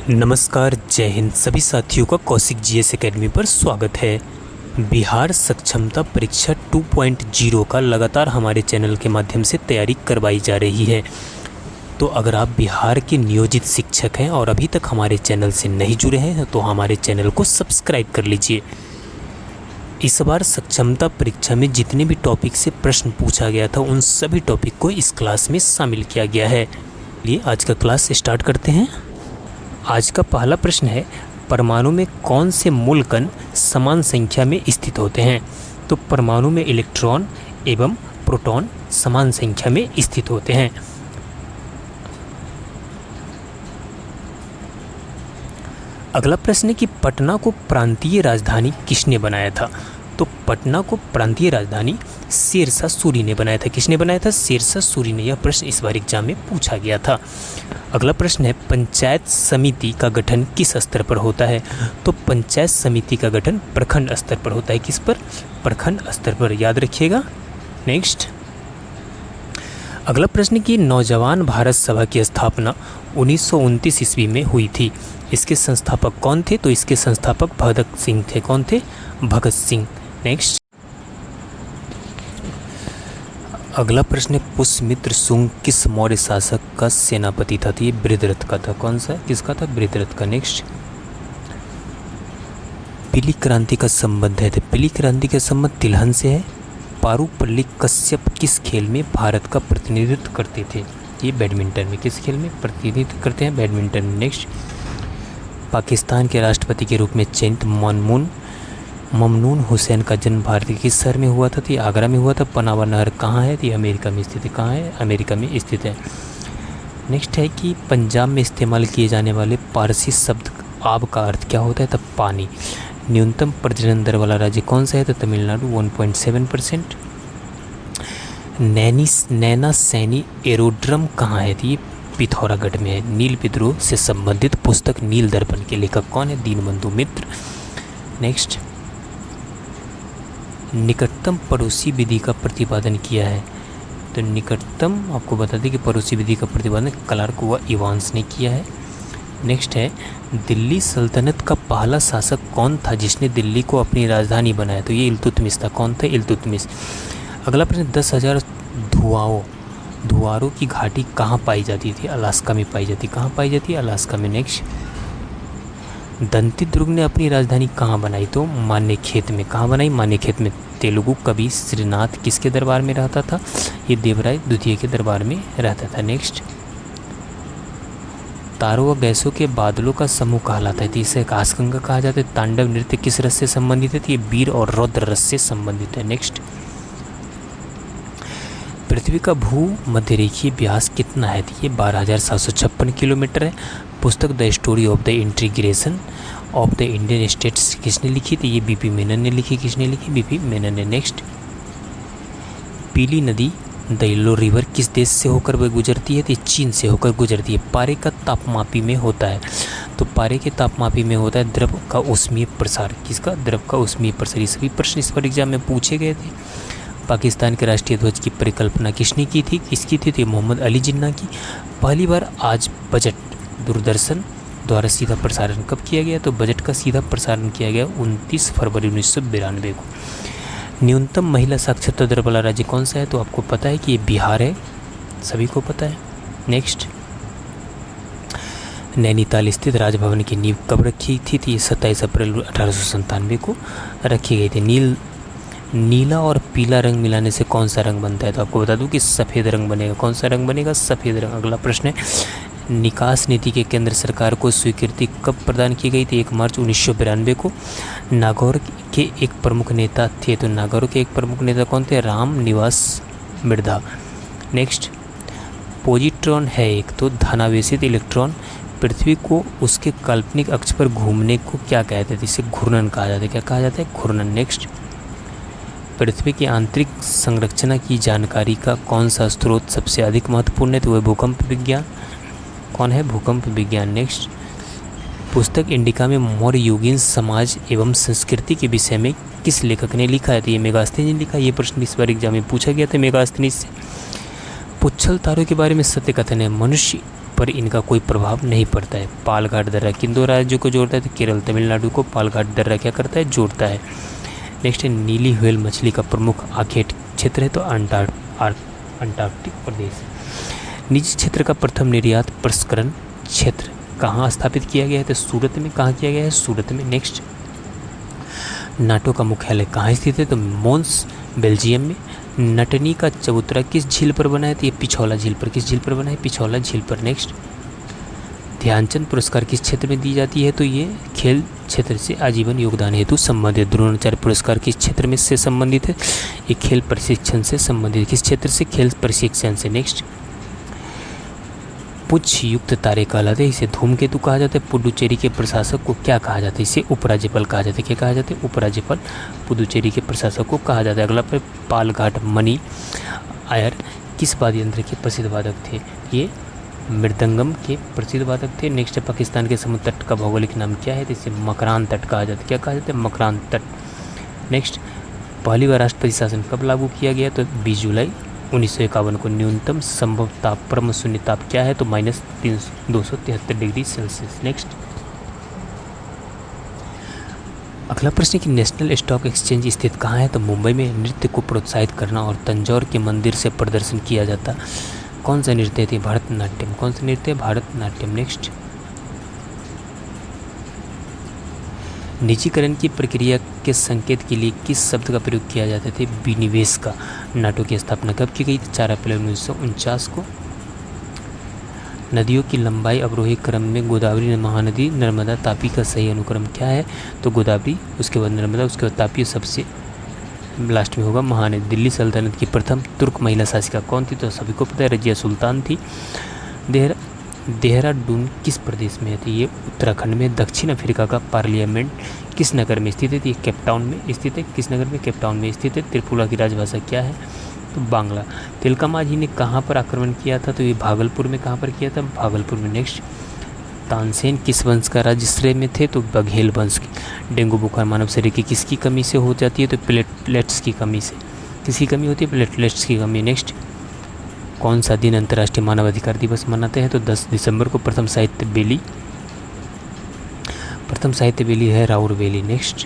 नमस्कार, जय हिंद। सभी साथियों का कौशिक जीएस एकेडमी पर स्वागत है। बिहार सक्षमता परीक्षा 2.0 का लगातार हमारे चैनल के माध्यम से तैयारी करवाई जा रही है। तो अगर आप बिहार के नियोजित शिक्षक हैं और अभी तक हमारे चैनल से नहीं जुड़े हैं तो हमारे चैनल को सब्सक्राइब कर लीजिए। इस बार सक्षमता परीक्षा में जितने भी टॉपिक से प्रश्न पूछा गया था उन सभी टॉपिक को इस क्लास में शामिल किया गया है। चलिए आज का क्लास स्टार्ट करते हैं। आज का पहला प्रश्न है, परमाणु में कौन से मूल कण समान संख्या में स्थित होते हैं? तो परमाणु में इलेक्ट्रॉन एवं प्रोटॉन समान संख्या में स्थित होते हैं। अगला प्रश्न है कि पटना को प्रांतीय राजधानी किसने बनाया था? तो पटना को प्रांतीय राजधानी शेरशाह सूरी ने बनाया था। किसने बनाया था? शेरशाह सूरी ने। यह प्रश्न इस बार एग्जाम में पूछा गया था। अगला प्रश्न है, पंचायत समिति का गठन किस स्तर पर होता है? तो पंचायत समिति का गठन प्रखंड स्तर पर होता है। किस पर? प्रखंड स्तर पर, याद रखिएगा। नेक्स्ट, अगला प्रश्न की नौजवान भारत सभा की स्थापना 1929 ईस्वी में हुई थी। इसके संस्थापक कौन थे? तो इसके संस्थापक भगत सिंह थे। कौन थे? भगत सिंह। नेक्स्ट, अगला प्रश्न है, पुष्यमित्र शुंग किस मौर्य शासक का सेनापति था? तो ये बृहद्रथ का था। कौन सा? किसका था? बृहद्रथ का। नेक्स्ट, पीली क्रांति का संबंध है। तो पीली क्रांति का संबंध तिलहन से है। पारुपल्ली कश्यप किस खेल में भारत का प्रतिनिधित्व करते थे? ये बैडमिंटन में। किस खेल में प्रतिनिधित्व करते हैं? बैडमिंटन में। नेक्स्ट, पाकिस्तान के राष्ट्रपति के रूप में चयनित ममनून हुसैन का जन्म भारत के किस शहर में हुआ था? तो ये आगरा में हुआ था। पनामा नहर कहाँ है? तो ये अमेरिका में स्थित है। कहाँ है? अमेरिका में स्थित है। नेक्स्ट है कि पंजाब में इस्तेमाल किए जाने वाले पारसी शब्द आब का अर्थ क्या होता है? तो पानी। न्यूनतम प्रजनन दर वाला राज्य कौन सा है? तो तमिलनाडु 1.7%। नैना सैनी एरोड्रम कहाँ है? तो ये पिथौरागढ़ में है। नील विद्रोह से संबंधित पुस्तक नील दर्पण के लेखक कौन है? दीनबंधु मित्र। नेक्स्ट, निकटतम पड़ोसी विधि का प्रतिपादन किया है। तो निकटतम, आपको बता दें कि पड़ोसी विधि का प्रतिपादन क्लार्क व इवांस ने किया है। नेक्स्ट है, दिल्ली सल्तनत का पहला शासक कौन था जिसने दिल्ली को अपनी राजधानी बनाया? तो ये इल्तुतमिश था। कौन था? इल्तुतमिश। अगला प्रश्न, 10,000 धुआरों की घाटी कहाँ पाई जाती थी? अलास्का में पाई जाती। कहाँ पाई जाती है? अलास्का में। नेक्स्ट, दंतीदुर्ग ने अपनी राजधानी कहाँ बनाई? तो मान्यखेत में। कहाँ बनाई? मान्यखेत में। तेलुगु कवि श्रीनाथ किसके दरबार में रहता था? ये देवराय द्वितीय के दरबार में रहता था। नेक्स्ट, तारों व गैसों के बादलों का समूह कहलाता है। तो इसे आकाशगंगा कहा जाता है। तांडव नृत्य किस रस से संबंधित है? तो ये वीर और रौद्र रस से संबंधित है। नेक्स्ट, पृथ्वी का भूमध्यरेखीय व्यास कितना है? तो ये 12,756 किलोमीटर है। पुस्तक the story of the integration of the Indian states किसने लिखी? तो ये बीपी मेनन ने लिखी। किसने लिखी? बीपी मेनन ने। नेक्स्ट, पीली नदी द येलो रिवर किस देश से होकर वह गुजरती है? तो ये चीन से होकर गुजरती है। पारे का तापमापी में होता है। तो पारे के तापमापी में होता है द्रव का ऊष्मीय प्रसार। किसका? द्रव का ऊष्मीय प्रसार। ये सभी प्रश्न इस बार एग्जाम में पूछे गए थे। पाकिस्तान के राष्ट्रीय ध्वज की परिकल्पना किसने की थी? किसकी थी? तो मोहम्मद अली जिन्ना की। पहली बार आज बजट दूरदर्शन द्वारा सीधा प्रसारण कब किया गया? तो बजट का सीधा प्रसारण किया गया 29 फरवरी 1992 को। न्यूनतम महिला साक्षरता दर वाला राज्य कौन सा है? तो आपको पता है कि ये बिहार है, सभी को पता है। नेक्स्ट, नैनीताल स्थित राजभवन की नींव कब रखी थी? तो ये 27 अप्रैल 1897 को रखी गई थी। नीला और पीला रंग मिलाने से कौन सा रंग बनता है? तो आपको बता दूं कि सफ़ेद रंग बनेगा। कौन सा रंग बनेगा? सफ़ेद रंग। अगला प्रश्न है, निकास नीति के केंद्र सरकार को स्वीकृति कब प्रदान की गई थी? 1 मार्च 1992 को। नागौर के एक प्रमुख नेता थे। तो नागौर के एक प्रमुख नेता कौन थे? राम निवास मिर्धा। नेक्स्ट, पॉजिट्रॉन है एक तो धनावेशित इलेक्ट्रॉन। पृथ्वी को उसके काल्पनिक अक्ष पर घूमने को क्या कहते थे? इसे घूर्णन कहा जाता है। क्या कहा जाता है? घूर्णन। नेक्स्ट, पृथ्वी की आंतरिक संरचना की जानकारी का कौन सा स्रोत सबसे अधिक महत्वपूर्ण है? तो वह भूकंप विज्ञान। कौन है? भूकंप विज्ञान। नेक्स्ट, पुस्तक इंडिका में मौर्य युगीन समाज एवं संस्कृति के विषय में किस लेखक ने लिखा है? तो ये मेगास्थनीज ने लिखा। ये प्रश्न इस बार एग्जाम में पूछा गया था मेगास्थनीज से। पुच्छल तारों के बारे में सत्य कथन है, मनुष्य पर इनका कोई प्रभाव नहीं पड़ता है। पालघाट दर्रा किन दो राज्यों को जोड़ता है? तो केरल तमिलनाडु को पालघाट दर्रा क्या करता है? जोड़ता है। नेक्स्ट है नीली व्हेल मछली का प्रमुख आखेट क्षेत्र है तो अंटार्कटिक प्रदेश। निजी क्षेत्र का प्रथम निर्यात प्रसंस्करण क्षेत्र कहाँ स्थापित किया गया है? तो सूरत में। कहाँ किया गया है? सूरत में। नेक्स्ट नाटो का मुख्यालय कहाँ स्थित है? तो मोन्स बेल्जियम में। नटनी का चबूतरा किस झील पर बना है? तो ये पिछौला झील पर। किस झील पर बना है? पिछौला झील पर। नेक्स्ट ध्यानचंद पुरस्कार किस क्षेत्र में दी जाती है? तो ये खेल क्षेत्र से आजीवन योगदान हेतु संबंधित। द्रोणाचार्य पुरस्कार किस क्षेत्र में से संबंधित है? ये खेल प्रशिक्षण से संबंधित। किस क्षेत्र से? खेल प्रशिक्षण से। नेक्स्ट पुच्छ युक्त तारे कहलाते हैं, इसे धूमकेतु कहा जाता है। पुडुचेरी के प्रशासक को क्या कहा जाता है? इसे उपराज्यपाल कहा जाता है। क्या कहा जाता है? उपराज्यपाल पुडुचेरी के प्रशासक को कहा जाता है। अगला पर पालघाट मणि आयर किस वाद्य यंत्र के प्रसिद्ध वादक थे? ये मृदंगम के प्रसिद्ध वादक थे। नेक्स्ट पाकिस्तान के समुद्र तट का भौगोलिक नाम क्या है? तो इसे मकरान तट कहा जाता है। क्या कहा जाता है? मकरान तट। नेक्स्ट पहली बार राष्ट्रपति शासन कब लागू किया गया? तो 20 जुलाई 1951 को। न्यूनतम संभव ताप परम शून्य ताप क्या है? तो -273 डिग्री सेल्सियस। नेक्स्ट अगला प्रश्न कि नेशनल स्टॉक एक्सचेंज स्थित कहाँ है? तो मुंबई में। नृत्य को प्रोत्साहित करना और तंजौर के मंदिर से प्रदर्शन किया जाता कौन सा नृत्य थे? भरतनाट्यम। कौन सा नृत्य? भरतनाट्यम। नेक्स्ट निजीकरण की प्रक्रिया के संकेत के लिए किस शब्द का प्रयोग किया जाता था? विनिवेश का। नाटो की स्थापना कब की गई थी? 4 अप्रैल 1949 को। नदियों की लंबाई अवरोही क्रम में गोदावरी महानदी नर्मदा तापी का सही अनुक्रम क्या है? तो गोदावरी, उसके बाद नर्मदा, उसके बाद तापी, सबसे लास्ट में होगा महानदी। दिल्ली सल्तनत की प्रथम तुर्क महिला शासिका कौन थी? तो सभी को पता है, रजिया सुल्तान थी। देहरादून किस प्रदेश में है? तो ये उत्तराखंड में। दक्षिण अफ्रीका का पार्लियामेंट किस नगर में स्थित है? तो ये केपटाउन में स्थित है। किस नगर में? केपटाउन में स्थित है। त्रिपुरा की राजभाषा क्या है? तो बांग्ला। तिलका मांझी ने कहाँ पर आक्रमण किया था? तो ये भागलपुर में। कहाँ पर किया था? भागलपुर में। नेक्स्ट तानसेन किस वंश का राज्यश्रेय में थे? तो बघेल वंश की। डेंगू बुखार मानव शरीर की किसकी कमी से हो जाती है? तो प्लेटलेट्स की कमी से। किसकी कमी होती है? प्लेटलेट्स की कमी। नेक्स्ट कौन सा दिन अंतर्राष्ट्रीय मानवाधिकार दिवस मनाते हैं? तो 10 दिसंबर को। प्रथम साहित्य बेली है राउरवेली। नेक्स्ट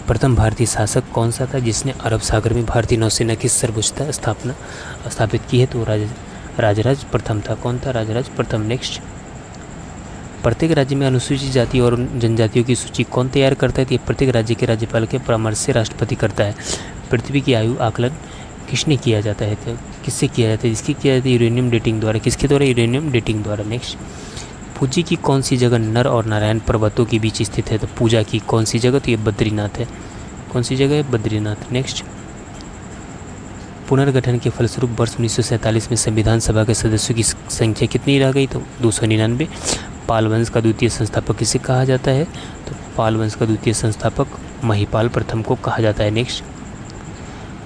प्रथम भारतीय शासक कौन सा था जिसने अरब सागर में भारतीय नौसेना की सर्वोच्चता स्थापित की है? तो राजराज प्रथम था। कौन था? राजराज प्रथम। नेक्स्ट प्रत्येक राज्य में अनुसूचित जाति और जनजातियों की सूची कौन तैयार करता है? तो ये प्रत्येक राज्य के राज्यपाल के परामर्श से राष्ट्रपति करता है। पृथ्वी की आयु आकलन किसने किया जाता है? तो किससे किया जाता है? इसकी किया जाता है यूरेनियम डेटिंग द्वारा। किसके द्वारा? यूरेनियम डेटिंग द्वारा। नेक्स्ट पूजी की कौन सी जगह नर और नारायण पर्वतों के बीच स्थित है? तो पूजा की कौन सी जगह? तो ये बद्रीनाथ है। कौन सी जगह है? बद्रीनाथ। नेक्स्ट पुनर्गठन के फलस्वरूप वर्ष 1947 में संविधान सभा के सदस्यों की संख्या कितनी रह गई? तो 299। पाल वंश का द्वितीय संस्थापक किसे कहा जाता है? तो पाल वंश का द्वितीय संस्थापक महिपाल प्रथम को कहा जाता है। नेक्स्ट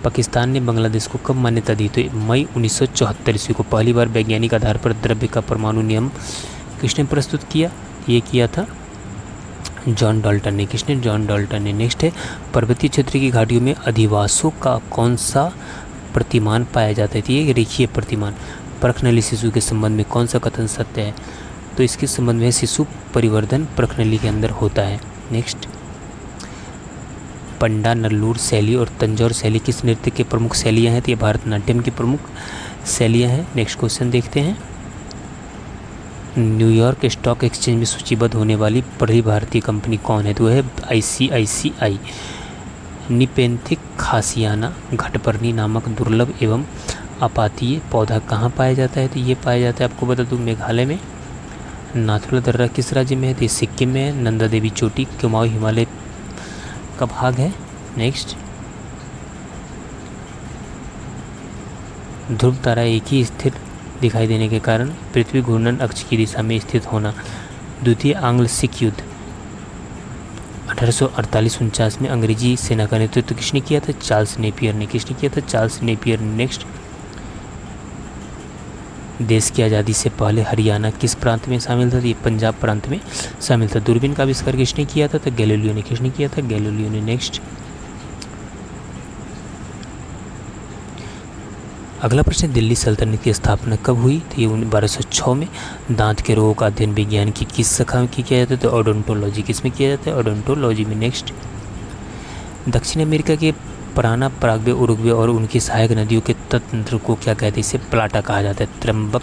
पाकिस्तान ने बांग्लादेश को कब मान्यता दी? तो मई 1974 ईस्वी को। पहली बार वैज्ञानिक आधार पर द्रव्य का परमाणु नियम किसने प्रस्तुत किया? ये किया था जॉन डाल्टन ने। किसने? जॉन डाल्टन ने। नेक्स्ट है पर्वतीय क्षेत्र की घाटियों में अधिवासों का कौन सा प्रतिमान पाया जाता है? तो ये रेखीय प्रतिमान। परखनली शिशु के संबंध में कौन सा कथन सत्य है? तो इसके संबंध में शिशु परिवर्धन परखनली के अंदर होता है। नेक्स्ट पंडा, नल्लूर शैली और तंजौर शैली किस नृत्य के प्रमुख शैलियाँ हैं? तो ये भरतनाट्यम की प्रमुख शैलियाँ हैं। नेक्स्ट क्वेश्चन देखते हैं। न्यूयॉर्क स्टॉक एक्सचेंज में सूचीबद्ध होने वाली पहली भारतीय कंपनी कौन है? तो वह है ICICI। निपेंथिक खासियाना घटपर्णी नामक दुर्लभ एवं आपातीय पौधा कहाँ पाया जाता है? तो ये पाया जाता है, आपको बता दूँ, मेघालय में। नाथुला दर्रा किस राज्य में है? तो सिक्किम में है। नंदा देवी चोटी कुमाऊं हिमालय का भाग है। नेक्स्ट ध्रुव तारा एक ही स्थिर दिखाई देने के कारण पृथ्वी घूर्णन अक्ष की दिशा में स्थित होना। द्वितीय आंग्ल सिख युद्ध 1848-49 में अंग्रेजी सेना का नेतृत्व किसने किया था? चार्ल्स नेपियर ने। किसने किया था? चार्ल्स नेपियर ने। नेक्स्ट देश की आज़ादी से पहले हरियाणा किस प्रांत में शामिल था? ये पंजाब प्रांत में शामिल था। दूरबीन का आविष्कार किसने किया था? तो गैलीलियो ने। किसने किया था? गैलीलियो ने। नेक्स्ट अगला प्रश्न, दिल्ली सल्तनत की स्थापना कब हुई? तो ये 1206 में। दांत के रोगों का अध्ययन विज्ञान की किस शाखा में किया जाता है? तो ओडोंटोलॉजी। किस में किया जाता है? ओडोंटोलॉजी में। नेक्स्ट, दक्षिण अमेरिका के पराना, पराग्वे, उरुग्वे और उनकी सहायक नदियों के तंत्र को क्या कहते हैं? इसे प्लाटा कहा जाता है। त्र्यंबक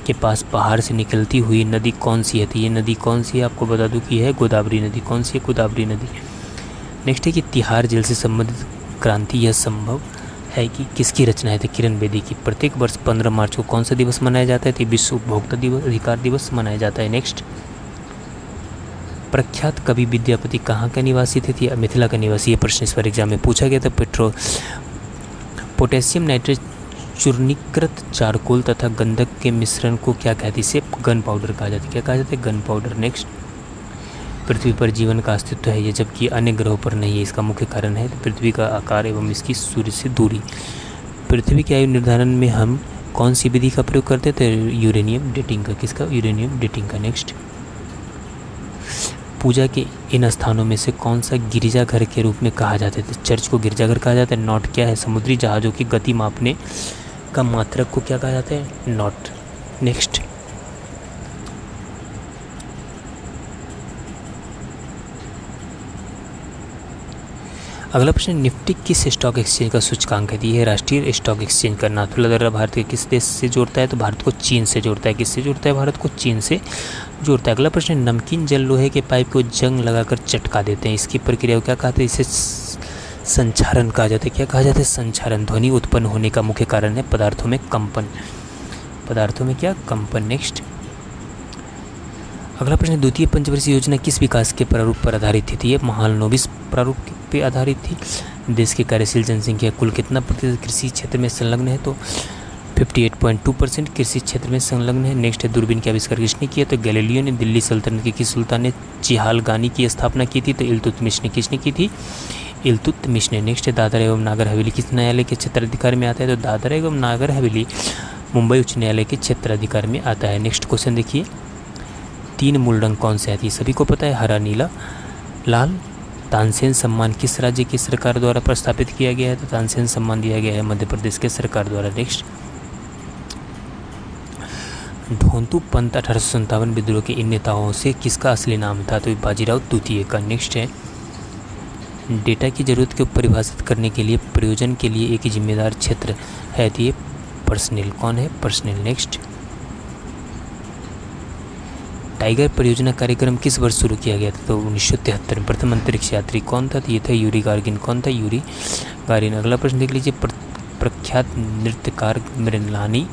के पास पहाड़ से निकलती हुई नदी कौन सी है? तो ये नदी कौन सी है? आपको बता दूं कि है गोदावरी नदी। कौन सी है? गोदावरी नदी। नेक्स्ट है कि तिहाड़ जेल से संबंधित क्रांति यह संभव है कि किसकी रचना है? तो किरण बेदी की। प्रत्येक वर्ष 15 मार्च को कौन सा दिवस मनाया जाता है? तो विश्व उपभोक्ता दिवस, अधिकार दिवस मनाया जाता है। नेक्स्ट, प्रख्यात कवि विद्यापति कहाँ का निवासी थे? तो मिथिला का निवासी। ये प्रश्न इस बार एग्जाम में पूछा गया था। पोटेशियम नाइट्रेट चूर्णीकृत चारकोल तथा गंधक के मिश्रण को क्या कहते हैं? इसे गन पाउडर कहा जाता है। क्या कहा जाता है? Gun powder. नेक्स्ट, पृथ्वी पर जीवन का अस्तित्व है ये जबकि अन्य ग्रहों पर नहीं है, इसका मुख्य कारण है पृथ्वी का आकार एवं इसकी सूर्य से दूरी। पृथ्वी की आयु निर्धारण में हम कौन सी विधि का प्रयोग करते थे? यूरेनियम डेटिंग का। किसका? यूरेनियम डेटिंग का। नेक्स्ट, पूजा के इन स्थानों में से कौन सा गिरजाघर के रूप में कहा जाता है? चर्च को गिरजाघर कहा जाता है। नॉट क्या है? समुद्री जहाज़ों की गति मापने का मात्रक को क्या कहा जाता है? नॉट। नेक्स्ट, अगला प्रश्न, निफ्टी किस स्टॉक एक्सचेंज का सूचकांक है? यह राष्ट्रीय स्टॉक एक्सचेंज का। नाथुला दर्रा भारत के किस देश से जोड़ता है? तो भारत को चीन से जोड़ता है। किससे जोड़ता है? भारत को चीन से जोड़ता है। अगला प्रश्न, नमकीन जल लोहे के पाइप को जंग लगाकर चटका देते हैं, इसकी प्रक्रिया को क्या कहते हैं? इसे संचारण कहा जाता है। क्या कहा जाता है? संचारण। ध्वनि उत्पन्न होने का मुख्य कारण है पदार्थों में कंपन। पदार्थों में क्या? कंपन। नेक्स्ट, अगला प्रश्न, द्वितीय पंचवर्षीय योजना किस विकास के प्रारूप पर आधारित थी? ये महालनोबिस प्रारूप पे आधारित थी। देश की कार्यशील जनसंख्या कुल कितना प्रतिशत कृषि क्षेत्र में संलग्न है? तो 58.2% कृषि क्षेत्र में संलग्न है। नेक्स्ट है, दूरबीन के आविष्कार किसने किया? तो गैलीलियो ने। दिल्ली सल्तनत के किस सुल्तान ने चिहालगानी की स्थापना की थी? तो इल्तुतमिश ने। किसने की थी? इल्तुतमिश ने। नेक्स्ट है, दादरा एवं नागर हवेली किस न्यायालय के क्षेत्राधिकार में आता है? तो दादरा एवं नागर हवेली मुंबई उच्च न्यायालय के क्षेत्राधिकार में आता है। नेक्स्ट क्वेश्चन देखिए, 3 मूल रंग कौन से हैं? ये सभी को पता है, हरा, नीला, लाल। तानसेन सम्मान किस राज्य की सरकार द्वारा प्रस्तापित किया गया है? तो तानसेन सम्मान दिया गया है मध्य प्रदेश के सरकार द्वारा। नेक्स्ट, ढोंतू पंत 1857 विद्रोह के इन नेताओं से किसका असली नाम था? तो बाजीराव द्वितीय का। नेक्स्ट है, डेटा की जरूरत को परिभाषित करने के लिए प्रयोजन के लिए एक जिम्मेदार क्षेत्र है, तो ये पर्सनल। कौन है? पर्सनल। नेक्स्ट, टाइगर परियोजना कार्यक्रम किस वर्ष शुरू किया गया था? तो 1973 में। प्रथम अंतरिक्ष यात्री कौन था? तो ये था यूरी गार्गिन। कौन था? Yuri Gagarin. अगला प्रश्न देख लीजिए, प्रख्यात नृत्यकार मृणालिनी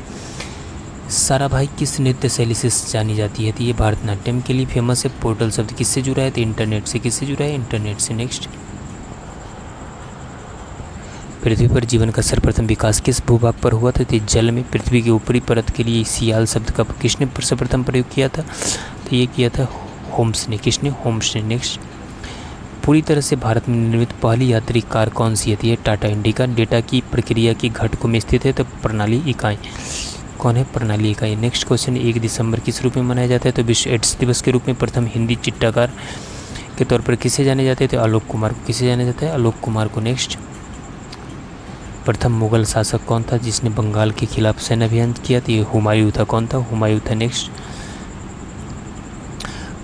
साराभाई किस नृत्य शैली से जानी जाती है? तो ये भारतनाट्यम के लिए फेमस है। पोर्टल शब्द किससे जुड़ा है? तो इंटरनेट से। किससे जुड़ा है? इंटरनेट से। नेक्स्ट, पृथ्वी पर जीवन का सर्वप्रथम विकास किस भूभाग पर हुआ था? तो जल में। पृथ्वी की ऊपरी परत के लिए सियाल शब्द का किसने सर्वप्रथम प्रयोग किया था? तो ये किया था होम्स ने। किसने? होम्स ने। नेक्स्ट, पूरी तरह से भारत में निर्मित पहली यात्री कार कौन सी है? ये टाटा इंडिका। डेटा की प्रक्रिया की घटकों में स्थित है, तो प्रणाली इकाई। कौन है? प्रणाली इकाई। नेक्स्ट क्वेश्चन, 1 दिसंबर किस रूप में मनाया जाता है? तो विश्व एड्स दिवस के रूप में। प्रथम हिंदी चिट्ठाकार के तौर पर किसे जाने जाते हैं? तो आलोक कुमार को। किसे जाने जाता है? आलोक कुमार को। नेक्स्ट, प्रथम मुगल शासक कौन था जिसने बंगाल के खिलाफ सैन्य अभियान किया? तो ये हुमायूं था। कौन था? हुमायूं था। नेक्स्ट,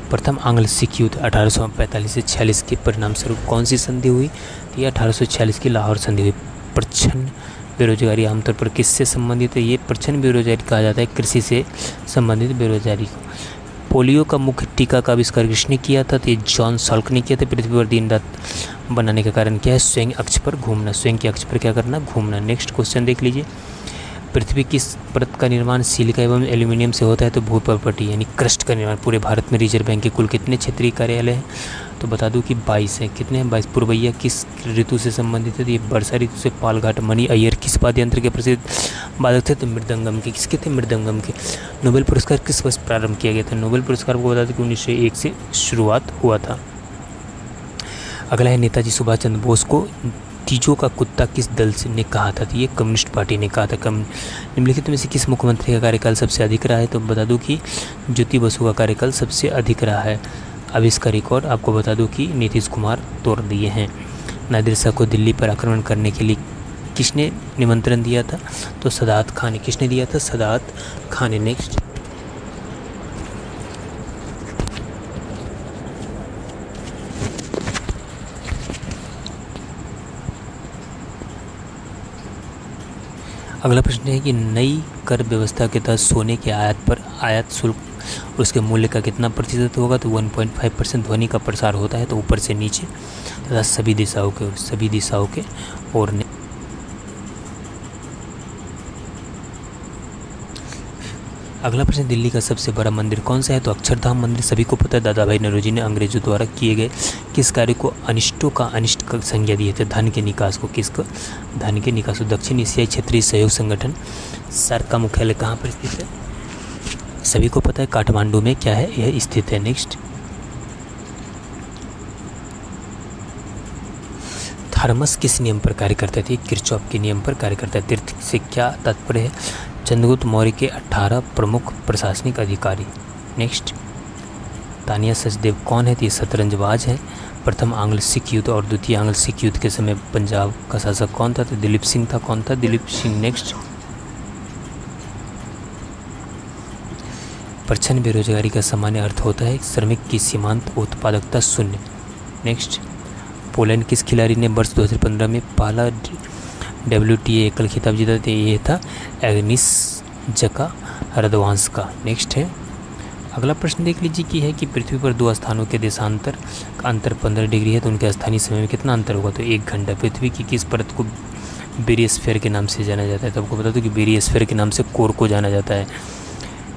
प्रथम आंग्ल सिख युद्ध 1845 से 46 के परिणाम स्वरूप कौन सी संधि हुई? तो ये 1846 की लाहौर संधि हुई। प्रच्छन्न बेरोजगारी आमतौर पर किससे संबंधित है? ये प्रच्छन्न बेरोजगारी कहा जाता है कृषि से संबंधित बेरोजगारी को। पोलियो का मुख्य टीका का आविष्कार किसने किया था? तो ये जॉन साल्क ने किया था। पृथ्वी पर दिन रात बनाने का कारण क्या है? स्वयं अक्ष पर घूमना। स्वयं के अक्ष पर क्या करना? घूमना। नेक्स्ट क्वेश्चन देख लीजिए, पृथ्वी की परत का निर्माण सिलिका एवं एल्यूमिनियम से होता है? तो भूपर्पटी यानी क्रस्ट का निर्माण। पूरे भारत में रिजर्व बैंक के कुल कितने क्षेत्रीय कार्यालय हैं? तो बता दूं कि 22 हैं। कितने हैं? 22। पुरवैया किस ऋतु से संबंधित है? तो ये वर्षा ऋतु से। पालघाट मणि अय्यर किस वाद्य यंत्र के प्रसिद्ध वादक थे? तो मृदंगम के। किसके थे? मृदंगम के। नोबेल पुरस्कार किस वर्ष प्रारंभ किया गया था? नोबेल पुरस्कार को बता दें कि 1901 से शुरुआत हुआ था। अगला है, नेताजी सुभाष चंद्र बोस को तीजों का कुत्ता किस दल से ने कहा था? तो ये कम्युनिस्ट पार्टी ने कहा था। निम्नलिखित में से किस मुख्यमंत्री का कार्यकाल सबसे अधिक रहा है? तो बता दूं कि ज्योति बसु का कार्यकाल सबसे अधिक रहा है। अब इसका रिकॉर्ड आपको बता दूं कि नीतीश कुमार तोड़ दिए हैं। नादिर शाह को दिल्ली पर आक्रमण करने के लिए किसने निमंत्रण दिया था? तो सदात खान ने। किसने दिया था? सदात खान ने। नेक्स्ट, अगला प्रश्न है कि नई कर व्यवस्था के तहत सोने के आयात पर आयात शुल्क उसके मूल्य का कितना प्रतिशत होगा? तो 1.5% ध्वनि का प्रसार होता है, तो ऊपर से नीचे तथा सभी दिशाओं के और अगला प्रश्न, दिल्ली का सबसे बड़ा मंदिर कौन सा है? तो अक्षरधाम मंदिर। सभी को पता है दादा भाई नौरोजी ने अंग्रेजों द्वारा किए गए किस कार्य को अनिष्टों का अनिष्ट का संज्ञा दिए थे? धन के निकास को। किसको? धन के निकास को। दक्षिण एशियाई क्षेत्रीय सहयोग संगठन सार्क का मुख्यालय कहाँ पर स्थित है? सभी को पता है काठमांडू में क्या है, यह स्थित है। नेक्स्ट, थर्मस किस नियम पर कार्य करते थे? किरचॉफ के नियम पर कार्य करता है। तीर्थ से क्या तात्पर्य है? चंद्रगुप्त मौर्य के 18 प्रमुख प्रशासनिक अधिकारी। नेक्स्ट, तानिया सचदेव कौन है? तो ये शतरंजबाज है। प्रथम आंग्ल सिख युद्ध और द्वितीय आंग्ल सिख युद्ध के समय पंजाब का शासक कौन था? तो दिलीप सिंह था। कौन था? दिलीप सिंह। नेक्स्ट, प्रच्छन्न बेरोजगारी का सामान्य अर्थ होता है श्रमिक की सीमांत उत्पादकता शून्य। नेक्स्ट, पोलैंड किस खिलाड़ी ने वर्ष 2015 में पहला WTA एकल खिताब जीता था? ये था एग्निसजका रदवांस्का। नेक्स्ट है, अगला प्रश्न देख लीजिए कि है कि पृथ्वी पर दो स्थानों के देशांतर का अंतर 15 डिग्री है, तो उनके स्थानीय समय में कितना अंतर होगा? तो 1 घंटा। पृथ्वी की किस परत को बेरियोस्फीयर के नाम से जाना जाता है? तो आपको बता दो कि बेरियोस्फीयर के नाम से कोर को जाना जाता है।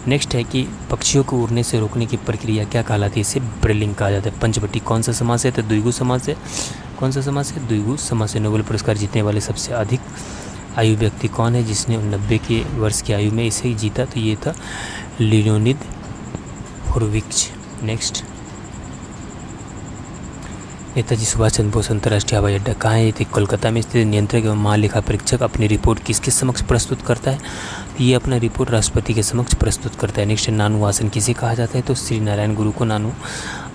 नेक्स्ट है कि पक्षियों को उड़ने से रोकने की प्रक्रिया क्या कहलाती है? इसे ब्रेलिंग कहा जाता है। पंचवटी कौन सा समास है? तो द्विगु समास है। कौन सा समास है? द्विगु समास है। नोबेल पुरस्कार जीतने वाले सबसे अधिक आयु व्यक्ति कौन है जिसने 90 के वर्ष की आयु में इसे जीता? तो ये था लियोनिद हॉर्वित्ज़। नेक्स्ट, नेताजी सुभाष चंद्र बोस अंतर्राष्ट्रीय हवाई अड्डा कहाँ है? कोलकाता में स्थित। नियंत्रक एवं महालेखा परीक्षक अपनी रिपोर्ट किसके समक्ष प्रस्तुत करता है? ये अपना रिपोर्ट राष्ट्रपति के समक्ष प्रस्तुत करता है। नेक्स्ट, नानू आसन किसे कहा जाता है? तो श्री नारायण गुरु को नानू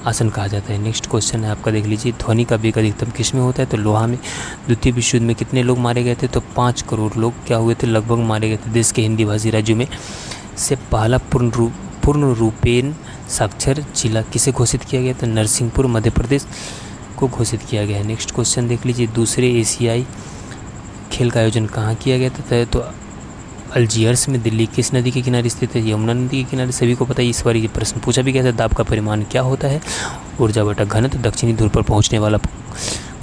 आसन कहा जाता है। नेक्स्ट क्वेश्चन है आपका, देख लीजिए, ध्वनि का वेग अधिकतम किस में होता है? तो लोहा में। द्वितीय विश्व युद्ध में कितने लोग मारे गए थे? तो 5 करोड़ लोग क्या हुए थे? लगभग मारे गए थे। देश के हिंदी भाषी राज्यों में से पहला पूर्ण रूपेण साक्षर जिला किसे घोषित किया गया? तो नरसिंहपुर मध्य प्रदेश को घोषित किया गया है। नेक्स्ट क्वेश्चन देख लीजिए, दूसरे एशियाई खेल का आयोजन कहाँ किया गया था? तो अल्जीयर्स में। दिल्ली किस नदी के किनारे स्थित है? यमुना नदी के किनारे। सभी को पता है, इस बार ये प्रश्न पूछा भी गया था। दाब का परिमाण क्या होता है? ऊर्जा बटा घनत्व। दक्षिणी ध्रुव पर पहुंचने वाला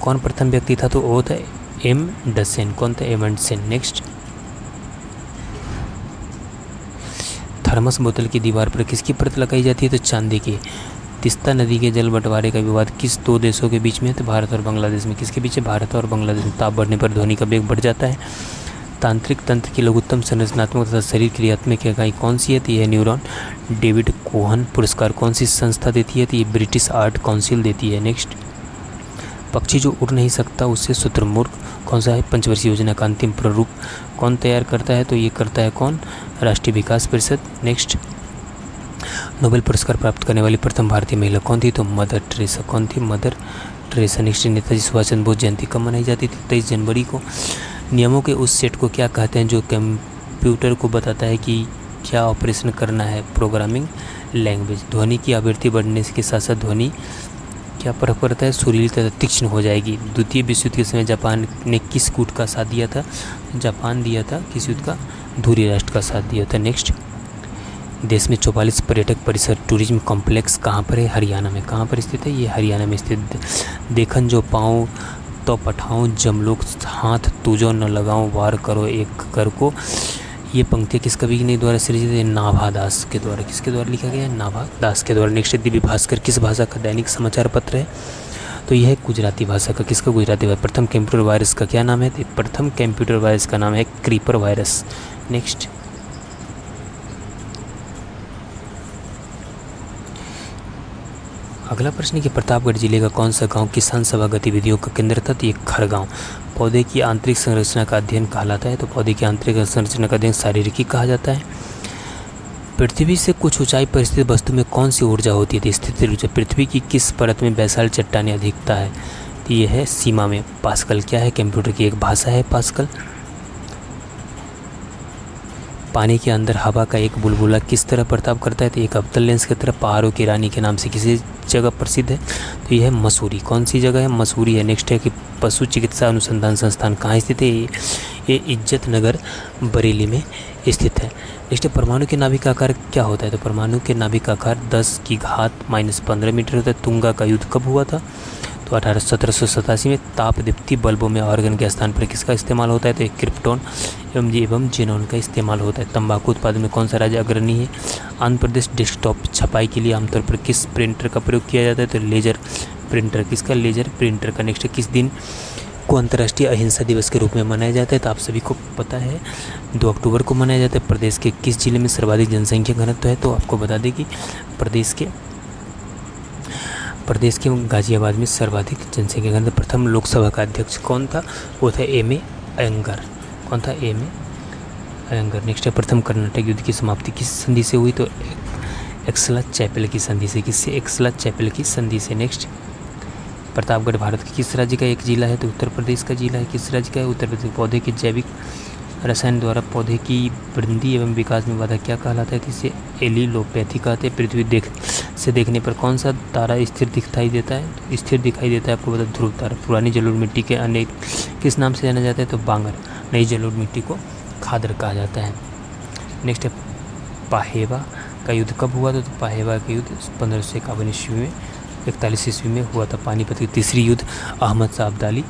कौन प्रथम व्यक्ति था? तो वो था एमंडसेन। कौन था? एमंडसेन। नेक्स्ट, थर्मस बोतल की दीवार पर किसकी परत लगाई जाती है? तो चांदी की। तीस्ता नदी के जल बंटवारे का विवाद किस 2 देशों के बीच में है? तो भारत और बांग्लादेश में। किसके बीच है? भारत और बांग्लादेश में। ताप बढ़ने पर ध्वनि का वेग बढ़ जाता है। तांत्रिक तंत्र की लघुत्तम संरचनात्मक तथा शरीर क्रियात्मक इकाई कौन सी है? तो यह न्यूरॉन। डेविड कोहन पुरस्कार कौन सी संस्था देती है? तो ये ब्रिटिश आर्ट काउंसिल देती है। नेक्स्ट, पक्षी जो उड़ नहीं सकता उससे शुतुरमुर्ग कौन सा है? पंचवर्षीय योजना का अंतिम प्रारूप कौन तैयार करता है? तो ये करता है कौन? राष्ट्रीय विकास परिषद। नेक्स्ट, नोबेल पुरस्कार प्राप्त करने वाली प्रथम भारतीय महिला कौन थी? तो मदर टेरेसा। कौन थी? Mother Teresa. Next, Netaji Subhash Chandra Bose जयंती कब मनाई जाती थी? 23 जनवरी को। नियमों के उस सेट को क्या कहते हैं जो कंप्यूटर को बताता है कि क्या ऑपरेशन करना है? Programming language. ध्वनि की आवृत्ति बढ़ने के साथ साथ ध्वनि क्या फर्क पड़ता है? सुरीली तथा तीक्ष्ण हो जाएगी। द्वितीय विश्व युद्ध के समय जापान ने किस कूट का साथ दिया था? जापान दिया था किस युद्ध का? धुरी राष्ट्र का साथ दिया था। नेक्स्ट, देश में 44 पर्यटक परिसर टूरिज्म कॉम्प्लेक्स कहाँ पर है? हरियाणा में। कहाँ पर स्थित है? ये हरियाणा में स्थित। देखन जो पाऊँ तो पठाऊँ, जमलोक हाथ तुझो न लगाऊँ, वार करो एक कर को। ये पंक्ति किस कवि ने द्वारा सृजित है? नाभा दास के द्वारा। किसके द्वारा लिखा गया है? नाभा दास के द्वारा। नेक्स्ट, दिव्य भास्कर किस भाषा का दैनिक समाचार पत्र है? तो यह है गुजराती भाषा का। किसका? गुजराती भाषा। प्रथम कंप्यूटर वायरस का क्या नाम है? तो प्रथम कंप्यूटर वायरस का नाम है क्रीपर वायरस। नेक्स्ट, अगला प्रश्न है कि प्रतापगढ़ जिले का कौन सा गांव किसान सभा गतिविधियों का केंद्र था? तो ये खरगांव। पौधे की आंतरिक संरचना का अध्ययन कहलाता है? तो पौधे की आंतरिक संरचना का अध्ययन शारीरिकी कहा जाता है। पृथ्वी से कुछ ऊंचाई पर स्थित वस्तु में कौन सी ऊर्जा होती है? स्थितिज ऊर्जा। पृथ्वी की किस परत में बैसाल्ट चट्टानें अधिकता है? तो ये है सीमा में। पास्कल क्या है? कंप्यूटर की एक भाषा है पास्कल। पानी के अंदर हवा का एक बुलबुला किस तरह बर्ताव करता है? तो एक अवतल लेंस की तरह पहाड़ों की रानी के नाम से किसी जगह प्रसिद्ध है? तो यह है मसूरी। कौन सी जगह है? मसूरी है। नेक्स्ट है कि पशु चिकित्सा अनुसंधान संस्थान कहाँ स्थित है? ये इज्जत नगर बरेली में स्थित है। नेक्स्ट है परमाणु के नाभिक का आकार क्या होता है? तो परमाणु के नाभिक का आकार 10⁻⁻15 मीटर होता है। तुंगा का युद्ध कब हुआ था? तो 1787 में। ताप दीप्ति बल्बों में आर्गन के स्थान पर किसका इस्तेमाल होता है? तो क्रिप्टॉन एवं जेनॉन का इस्तेमाल होता है। तंबाकू उत्पादन में कौन सा राज्य अग्रणी है? आंध्र प्रदेश। डेस्कटॉप छपाई के लिए आमतौर पर किस प्रिंटर का प्रयोग किया जाता है? तो लेजर प्रिंटर। किसका? लेजर प्रिंटर का। नेक्स्ट किस दिन को अंतर्राष्ट्रीय अहिंसा दिवस के रूप में मनाया जाता है? तो आप सभी को पता है 2 अक्टूबर को मनाया जाता है। प्रदेश के किस जिले में सर्वाधिक जनसंख्या घनत्व है? तो आपको बता दें कि प्रदेश के गाजियाबाद में सर्वाधिक जनसंख्या घनत्व। प्रथम लोकसभा का अध्यक्ष कौन था? वो था एम.ए. अयंगार। कौन था? एम.ए. अयंगार। नेक्स्ट है प्रथम कर्नाटक युद्ध की समाप्ति किस संधि से हुई? तो एक्सला चैपल की संधि से। किससे? एक्सला चैपल की संधि से। नेक्स्ट प्रतापगढ़ भारत के किस राज्य का एक जिला है? तो उत्तर प्रदेश का जिला है। किस राज्य का है? उत्तर प्रदेश। पौधे के जैविक रसायन द्वारा पौधे की वृद्धि एवं विकास में बाधा क्या कहलाता है? इसे एलिलोपैथी कहते हैं। पृथ्वी से देखने पर कौन सा तारा स्थिर दिखाई देता है? तो स्थिर दिखाई देता है आपको बता ध्रुव तारा। पुरानी जलोढ़ मिट्टी के अन्य किस नाम से जाना जाता है? तो बांगर। नई जलोढ़ मिट्टी को खादर कहा जाता है। नेक्स्ट है पाहेवा का युद्ध कब हुआ था? तो पाहेवा का युद्ध 1551 ईस्वी में 41 ईस्वी में हुआ था। पानीपत की तीसरी युद्ध अहमद शाह अब्दाली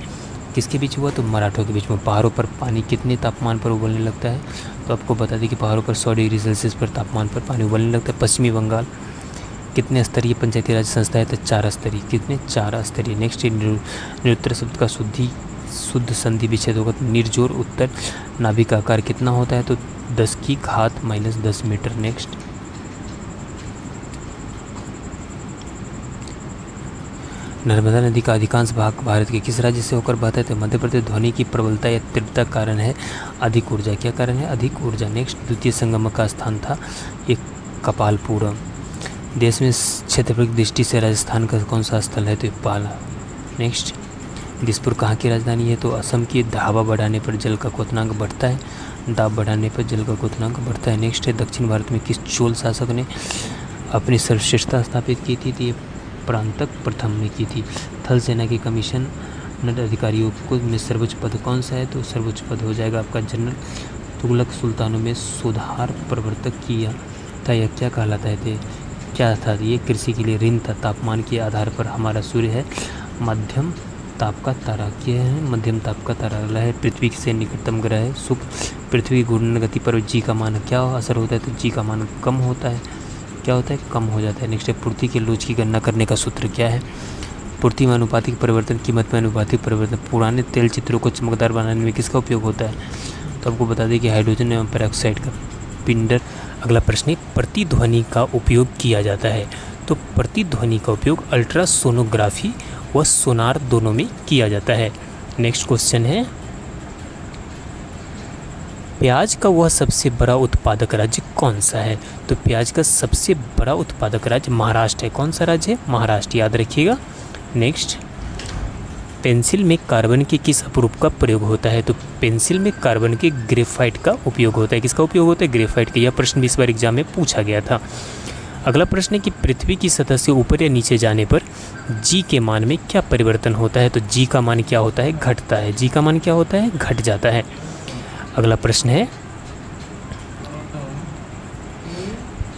किसके बीच हुआ? तो मराठों के बीच में। पहाड़ों पर पानी कितने तापमान पर उबलने लगता है? तो आपको बता दें कि पहाड़ों पर 100 डिग्री सेल्सियस पर तापमान पर पानी उबलने लगता है। पश्चिमी बंगाल कितने स्तरीय पंचायती राज संस्था है? तो 4 स्तरीय। कितने? 4 स्तरीय। नेक्स्ट निरुत्तर शब्द का शुद्ध संधि विच्छेद होगा। निर्जोर उत्तर नाभिक का आकार कितना होता है? तो 10⁻⁻10 मीटर। नेक्स्ट नर्मदा नदी का अधिकांश भाग भारत के किस राज्य से होकर बहता है? तो मध्य प्रदेश। ध्वनि की प्रबलता या तीव्रता कारण है अधिक ऊर्जा। क्या कारण है? अधिक ऊर्जा। नेक्स्ट द्वितीय संगम का स्थान था एक कपालपुरम। देश में क्षेत्रफल की दृष्टि से राजस्थान का कौन सा स्थल है? तो पाला। नेक्स्ट दिसपुर कहाँ की राजधानी है? तो असम की। दाब बढ़ाने पर जल का क्वथनांक बढ़ता है। दाब बढ़ाने पर जल का क्वथनांक बढ़ता है। नेक्स्ट है दक्षिण भारत में किस चोल शासक ने अपनी सर्वश्रेष्ठता स्थापित की थी? तो ये प्रांतक प्रथम ने की थी। थल सेना के कमीशनर अधिकारियों को में सर्वोच्च पद कौन सा है? तो सर्वोच्च पद हो जाएगा आपका जनरल। तुगलक सुल्तानों में सुधार प्रवर्तक किया था, यह क्या कहलाता है? क्या था? ये कृषि के लिए ऋण था। तापमान के आधार पर हमारा सूर्य है मध्यम ताप का तारा। क्या है? मध्यम ताप का तारा। अगला है पृथ्वी से निकटतम ग्रह है शुक्र। पृथ्वी की घूर्णन गति पर जी का मान क्या असर होता है? तो जी का मान कम होता है। क्या होता है? कम हो जाता है। नेक्स्ट है पूर्ति के लोच की गणना करने का सूत्र क्या है? पूर्ति में अनुपातिक परिवर्तन, कीमत में अनुपातिक परिवर्तन। पुराने तेल चित्रों को चमकदार बनाने में किसका उपयोग होता है? तो आपको बता दें कि हाइड्रोजन एवं पेरोक्साइड का पिंडर। अगला प्रश्न है प्रतिध्वनि का उपयोग किया जाता है। तो प्रतिध्वनि का उपयोग अल्ट्रासोनोग्राफी व सोनार दोनों में किया जाता है। नेक्स्ट क्वेश्चन है प्याज का वह सबसे बड़ा उत्पादक राज्य कौन सा है? तो प्याज का सबसे बड़ा उत्पादक राज्य महाराष्ट्र है। कौन सा राज्य है? महाराष्ट्र, याद रखिएगा। नेक्स्ट पेंसिल में कार्बन के किस अपरूप का प्रयोग होता है? तो पेंसिल में कार्बन के ग्रेफाइट का उपयोग होता है। किसका उपयोग होता है? ग्रेफाइट का। यह प्रश्न भी इस बार एग्जाम में पूछा गया था। अगला प्रश्न है कि पृथ्वी की सतह से ऊपर या नीचे जाने पर जी के मान में क्या परिवर्तन होता है? तो जी का मान क्या होता है? घटता है। जी का मान क्या होता है? घट जाता है। अगला प्रश्न है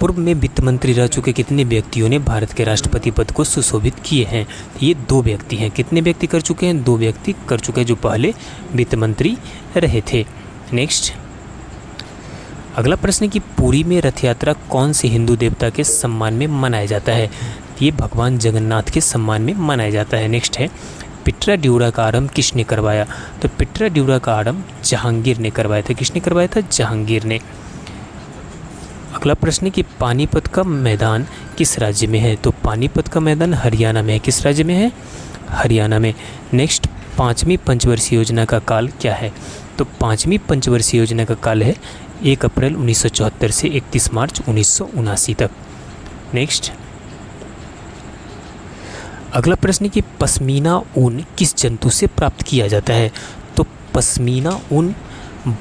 पूर्व में वित्त मंत्री रह चुके कितने व्यक्तियों ने भारत के राष्ट्रपति पद को सुशोभित किए हैं? ये 2 व्यक्ति हैं। कितने व्यक्ति कर चुके हैं? 2 व्यक्ति कर चुके हैं जो पहले वित्त मंत्री रहे थे। नेक्स्ट अगला प्रश्न है कि पुरी में रथ यात्रा कौन से हिंदू देवता के सम्मान में मनाया जाता है? ये भगवान जगन्नाथ के सम्मान में मनाया जाता है। नेक्स्ट है पिट्रा ड्यूरा का आरंभ किसने करवाया? तो पिट्रा ड्यूरा का आरंभ जहांगीर ने करवाया था। किसने करवाया था? जहांगीर ने। अगला प्रश्न है कि पानीपत का मैदान किस राज्य में है? तो पानीपत का मैदान हरियाणा में है। किस राज्य में है? हरियाणा में। नेक्स्ट 5वीं पंचवर्षीय योजना का काल क्या है? तो 5वीं पंचवर्षीय योजना का काल है 1 अप्रैल 1974 से 31 मार्च 1979 तक। नेक्स्ट अगला प्रश्न है कि पश्मीना ऊन किस जंतु से प्राप्त किया जाता है? तो पश्मीना ऊन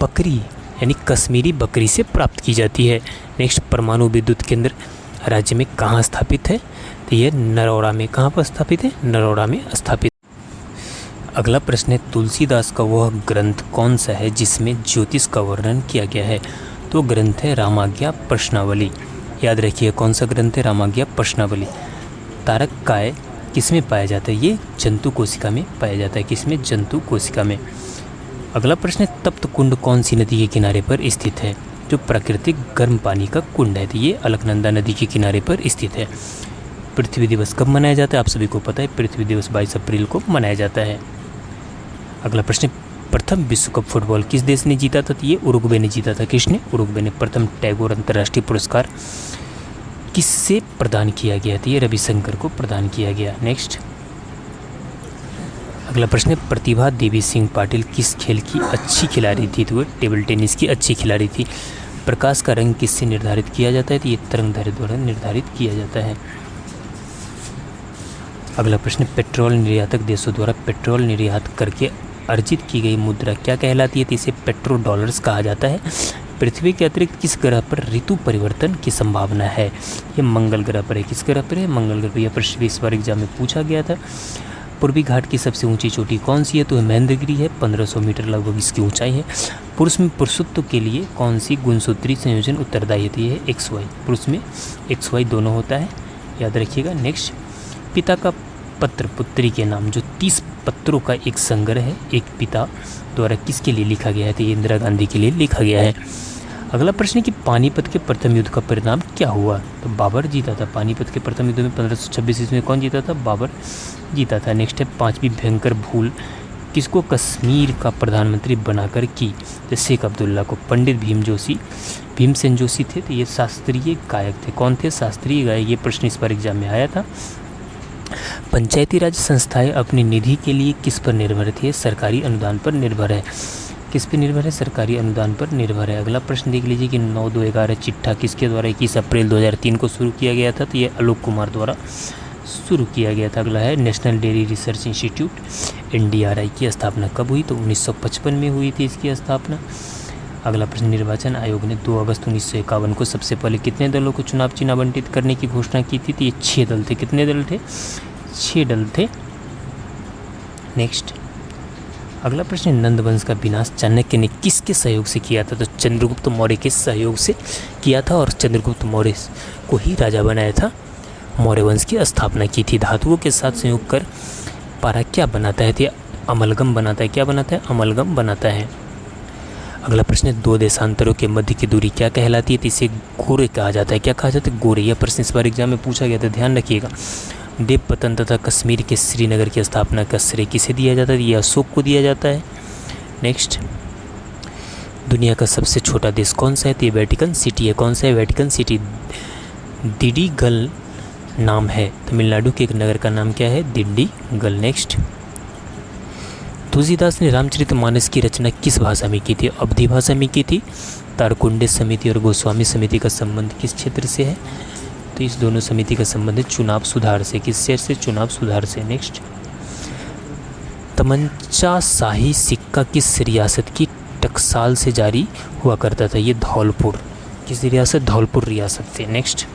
बकरी यानी कश्मीरी बकरी से प्राप्त की जाती है। नेक्स्ट, परमाणु विद्युत केंद्र राज्य में कहाँ स्थापित है? तो ये नरौरा में। कहाँ पर स्थापित है? नरौरा में स्थापित। अगला प्रश्न है तुलसीदास का वह ग्रंथ कौन सा है जिसमें ज्योतिष का वर्णन किया गया है? तो ग्रंथ है रामाज्ञा प्रश्नावली। याद रखिए कौन सा ग्रंथ है? रामाज्ञा प्रश्नावली। तारक काय किसमें पाया जाता है? ये जंतु कोशिका में पाया जाता है। किसमें? जंतु कोशिका में। अगला प्रश्न है तप्त कुंड कौन सी नदी के किनारे पर स्थित है? जो प्राकृतिक गर्म पानी का कुंड है, तो ये अलकनंदा नदी के किनारे पर स्थित है। पृथ्वी दिवस कब मनाया जाता है? आप सभी को पता है, पृथ्वी दिवस 22 अप्रैल को मनाया जाता है। अगला प्रश्न, प्रथम विश्व कप फुटबॉल किस देश ने जीता था? तो ये उरुग्वे ने जीता था। किसने? उरुग्वे ने। प्रथम टैगोर अंतर्राष्ट्रीय पुरस्कार किससे प्रदान किया गया था? ये रविशंकर को प्रदान किया गया। नेक्स्ट, अगला प्रश्न है प्रतिभा देवी सिंह पाटिल किस खेल की अच्छी खिलाड़ी थी? तो वो टेबल टेनिस की अच्छी खिलाड़ी थी। प्रकाश का रंग किससे निर्धारित किया जाता है? तो ये तरंगदैर्घ्य द्वारा निर्धारित किया जाता है। अगला प्रश्न, पेट्रोल निर्यातक देशों द्वारा पेट्रोल निर्यात करके अर्जित की गई मुद्रा क्या कहलाती है? तो इसे पेट्रो डॉलर्स कहा जाता है। पृथ्वी के अतिरिक्त किस ग्रह पर ऋतु परिवर्तन की संभावना है? ये मंगल ग्रह पर है। किस ग्रह पर है? मंगल ग्रह पर। यह प्रश्न इस बार एग्जाम में पूछा गया था। पूर्वी घाट की सबसे ऊंची चोटी कौन सी है? तो महेंद्रगिरी है। 1500 मीटर लगभग इसकी ऊंचाई है। पुरुष में पुरुषत्व के लिए कौन सी गुणसूत्री संयोजन उत्तरदायी होती है? XY। पुरुष में XY दोनों होता है, याद रखिएगा। नेक्स्ट, पिता का पत्र पुत्री के नाम, जो 30 पत्रों का एक संग्रह है, एक पिता द्वारा किसके लिए लिखा गया है? तो ये इंदिरा गांधी के लिए लिखा गया है। अगला प्रश्न है कि पानीपत के प्रथम युद्ध का परिणाम क्या हुआ? तो बाबर जीता था। पानीपत के प्रथम युद्ध में 1526 ईस्वी में कौन जीता था? बाबर जीता था। नेक्स्ट है पांचवी भयंकर भूल किसको कश्मीर का प्रधानमंत्री बनाकर की? तो शेख अब्दुल्ला को। पंडित भीमसेन जोशी थे, तो ये शास्त्रीय गायक थे। कौन थे? शास्त्रीय गायक। ये प्रश्न इस बार एग्जाम में आया था। पंचायती राज संस्थाएं अपनी निधि के लिए किस पर निर्भर थी? सरकारी अनुदान पर निर्भर है। किस पर निर्भर है? सरकारी अनुदान पर निर्भर है। अगला प्रश्न देख लीजिए कि 9-2-11 चिट्ठा किसके द्वारा 21 अप्रैल 2003 को शुरू किया गया था? तो ये आलोक कुमार द्वारा शुरू किया गया था। अगला है national dairy research institute NDRI की स्थापना कब हुई? तो 1955 में हुई थी इसकी स्थापना। अगला प्रश्न, निर्वाचन आयोग ने 2 अगस्त 1951 को सबसे पहले कितने दलों को चुनाव चिन्ह आवंटित करने की घोषणा की थी? तो ये 6 दल थे। कितने दल थे? 6 दल थे। नेक्स्ट, अगला प्रश्न, नंदवंश का विनाश चाणक्य ने किसके सहयोग से किया था? तो चंद्रगुप्त मौर्य के सहयोग से किया था और चंद्रगुप्त मौर्य को ही राजा बनाया था। मौर्य वंश की स्थापना की थी। धातुओं के साथ संयोग कर पारा क्या बनाता है? तो अमलगम बनाता है। क्या बनाता है? अमलगम बनाता है। अगला प्रश्न है 2 देशांतरों के मध्य की दूरी क्या कहलाती है? तो इसे गोरे कहा जाता है। क्या कहा जाता है? गोरे। यह प्रश्न इस बार एग्जाम में पूछा गया था, ध्यान रखिएगा। देवपतन तथा कश्मीर के श्रीनगर की स्थापना का श्रेय किसे दिया जाता है? यह अशोक को दिया जाता है। नेक्स्ट, दुनिया का सबसे छोटा देश कौन सा है? तो ये वेटिकन सिटी है। कौन सा है? Vatican city. दिंडीगल नाम है। तमिलनाडु के एक नगर का नाम क्या है? दिंडीगल। नेक्स्ट, तुलसीदास ने रामचरितमानस की रचना किस भाषा में की थी? अवधी भाषा में की थी। तारकुंडे समिति और गोस्वामी समिति का संबंध किस क्षेत्र से है? तो इस दोनों समिति का संबंध है चुनाव सुधार से। किस क्षेत्र से? चुनाव सुधार से। नेक्स्ट, तमंचा शाही सिक्का किस रियासत की टकसाल से जारी हुआ करता था? ये धौलपुर। किस रियासत? धौलपुर रियासत से। नेक्स्ट,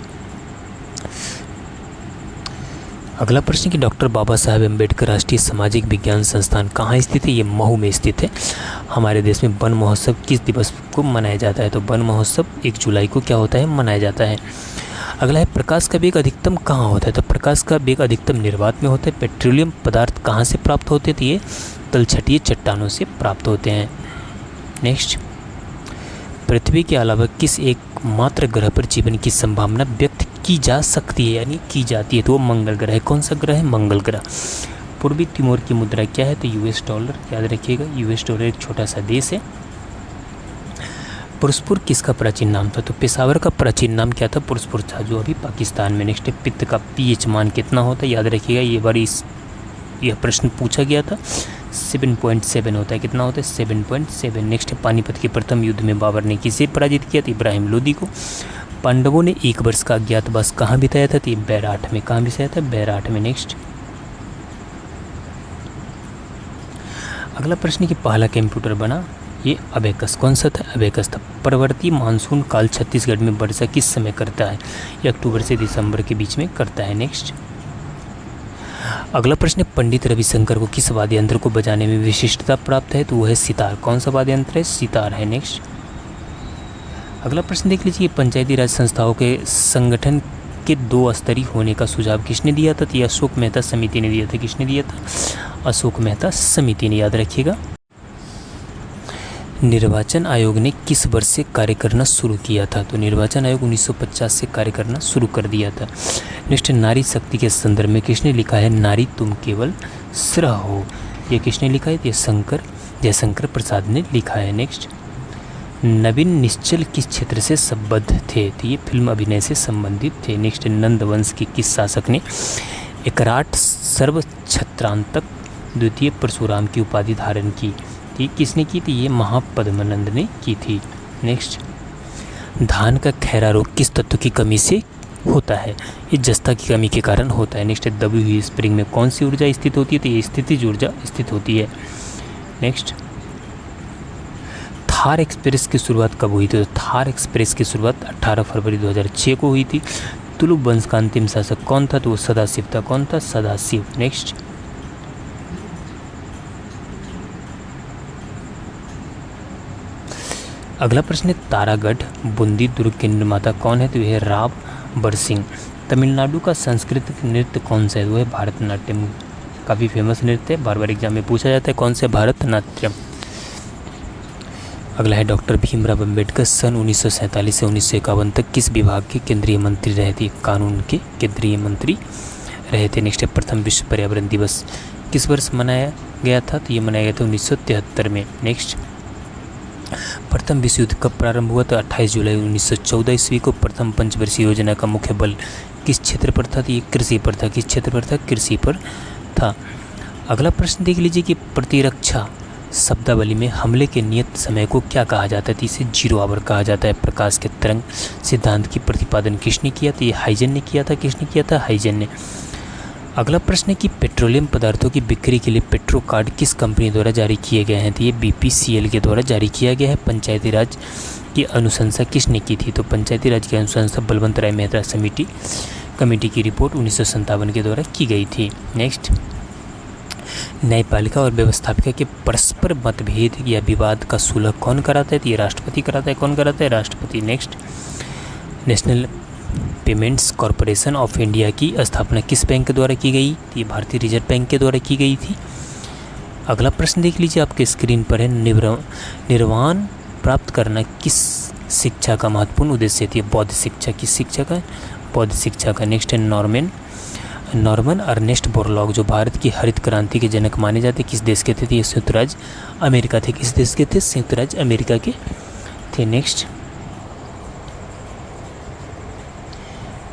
अगला प्रश्न कि डॉक्टर बाबा साहेब अम्बेडकर राष्ट्रीय सामाजिक विज्ञान संस्थान कहाँ स्थित है? ये महू में स्थित है। हमारे देश में वन महोत्सव किस दिवस को मनाया जाता है? तो वन महोत्सव 1 जुलाई को क्या होता है? मनाया जाता है। अगला है प्रकाश का वेग अधिकतम कहाँ होता है? तो प्रकाश का वेग अधिकतम निर्वात में होता है। पेट्रोलियम पदार्थ कहाँ से प्राप्त होते हैं? तो ये तलछटीय चट्टानों से प्राप्त होते हैं। नेक्स्ट, पृथ्वी के अलावा किस एकमात्र ग्रह पर जीवन की संभावना व्यक्त की जा सकती है यानी की जाती है? तो वो मंगल ग्रह है। कौन सा ग्रह है? मंगल ग्रह। पूर्वी तिमोर की मुद्रा क्या है? तो US डॉलर। याद रखिएगा, US डॉलर एक छोटा सा देश है। पुरुषपुर किसका प्राचीन नाम था? तो पेशावर का प्राचीन नाम क्या था? पुरुषपुर था, जो अभी पाकिस्तान में। नेक्स्ट, पित्त का pH मान कितना होता है? याद रखिएगा, ये बार यह प्रश्न पूछा गया था। 7.7 होता है। कितना होता है? 7.7। नेक्स्ट, पानीपत के प्रथम युद्ध में बाबर ने किसे पराजित किया? तो इब्राहिम लोदी को। पांडवों ने 1 वर्ष का अज्ञातवास कहाँ बिताया था? तो बैराठ में। कहाँ बिताया था? बैराठ में। नेक्स्ट, अगला प्रश्न कि पहला कंप्यूटर बना, ये अबेकस कौन सा था, अबेकस था। परवर्ती मानसून काल छत्तीसगढ़ में वर्षा किस समय करता है, ये अक्टूबर से दिसंबर के बीच में करता है। नेक्स्ट अगला प्रश्न, पंडित रविशंकर को किस वाद्य यंत्र को बजाने में विशिष्टता प्राप्त है, तो वह है सितार। कौन सा वाद्य यंत्र है, सितार है। नेक्स्ट अगला प्रश्न देख लीजिए, पंचायती राज संस्थाओं के संगठन के 2 स्तरीय होने का सुझाव किसने दिया था, तो ये अशोक मेहता समिति ने दिया था। किसने दिया था, अशोक मेहता समिति ने, याद रखिएगा। निर्वाचन आयोग ने किस वर्ष से कार्य करना शुरू किया था, तो निर्वाचन आयोग 1950 से कार्य करना शुरू कर दिया था। नेक्स्ट, नारी शक्ति के संदर्भ में किसने लिखा है, नारी तुम केवल स्र हो, ये किसने लिखा है, ये जयशंकर प्रसाद ने लिखा है। नेक्स्ट, नवीन निश्चल किस क्षेत्र से संबद्ध थे, तो ये फिल्म अभिनय से संबंधित थे। नेक्स्ट, नंद वंश के किस शासक ने एकराट सर्वछत्रांतक द्वितीय परशुराम की उपाधि धारण की, ये किसने की थी, ये महापद्मनंद ने की थी। नेक्स्ट, धान का खैरा रोग किस तत्व की कमी से होता है, ये जस्ता की कमी के कारण होता है। नेक्स्ट, दबी हुई स्प्रिंग में कौन सी ऊर्जा स्थित होती है, तो ये स्थितिज ऊर्जा स्थित होती है। नेक्स्ट, थार एक्सप्रेस की शुरुआत कब हुई थी, तो थार एक्सप्रेस की शुरुआत 18 फरवरी 2006 को हुई थी। तुलुक वंश का अंतिम शासक कौन था, तो वो सदाशिव था। कौन था, सदाशिव। नेक्स्ट, अगला प्रश्न है, तारागढ़ बूंदी दुर्ग के निर्माता कौन है, तो यह राव बरसिंह। तमिलनाडु का सांस्कृतिक नृत्य कौन सा है, वो है भारतनाट्यम। काफ़ी फेमस नृत्य है, बार बार एग्जाम में पूछा जाता है, कौन सा, भारतनाट्यम। अगला है, डॉक्टर भीमराव अंबेडकर सन 1947 से 1951 तक किस विभाग के केंद्रीय मंत्री रहे थे, कानून के केंद्रीय मंत्री रहे थे। नेक्स्ट है, प्रथम विश्व पर्यावरण दिवस किस वर्ष मनाया गया था, तो ये मनाया गया था 1973 में। नेक्स्ट, प्रथम विश्व युद्ध कब प्रारंभ हुआ, तो 28 जुलाई 1914 ईस्वी को। प्रथम पंचवर्षीय योजना का मुख्य बल किस क्षेत्र पर था, तो ये कृषि पर था। किस क्षेत्र पर था, कृषि पर था। अगला प्रश्न देख लीजिए कि प्रतिरक्षा शब्दावली में हमले के नियत समय को क्या कहा जाता है, तो इसे 0 आवर कहा जाता है। प्रकाश के तरंग सिद्धांत की प्रतिपादन किसने किया, तो ये हाइजन ने किया था। किसने किया था, हाइजन ने। अगला प्रश्न है कि पेट्रोलियम पदार्थों की बिक्री के लिए पेट्रो कार्ड किस कंपनी द्वारा जारी किए गए हैं, तो ये BPCL के द्वारा जारी किया गया है। पंचायती राज की अनुशंसा किसने की थी, तो पंचायती राज की अनुशंसा बलवंत राय मेहता कमेटी की रिपोर्ट 1957 के द्वारा की गई थी। नेक्स्ट, न्यायपालिका और व्यवस्थापिका के परस्पर मतभेद या विवाद का सुलह कौन कराता है, तो ये राष्ट्रपति कराता है। कौन कराता है, राष्ट्रपति। Next, national payments corporation of India की स्थापना किस बैंक के द्वारा की गई, तो ये भारतीय रिजर्व बैंक के द्वारा की गई थी। अगला प्रश्न देख लीजिए, आपके स्क्रीन पर है, निर्वाण प्राप्त करना किस शिक्षा का महत्वपूर्ण उद्देश्य थी, बौद्ध शिक्षा। किस शिक्षा का, बौद्ध शिक्षा का। नेक्स्ट है, नॉर्मन अर्नेस्ट बोरलॉग जो भारत की हरित क्रांति के जनक माने जाते किस देश के थे, ये संयुक्त राज्य अमेरिका थे। किस देश के थे, संयुक्त राज्य अमेरिका के थे। नेक्स्ट,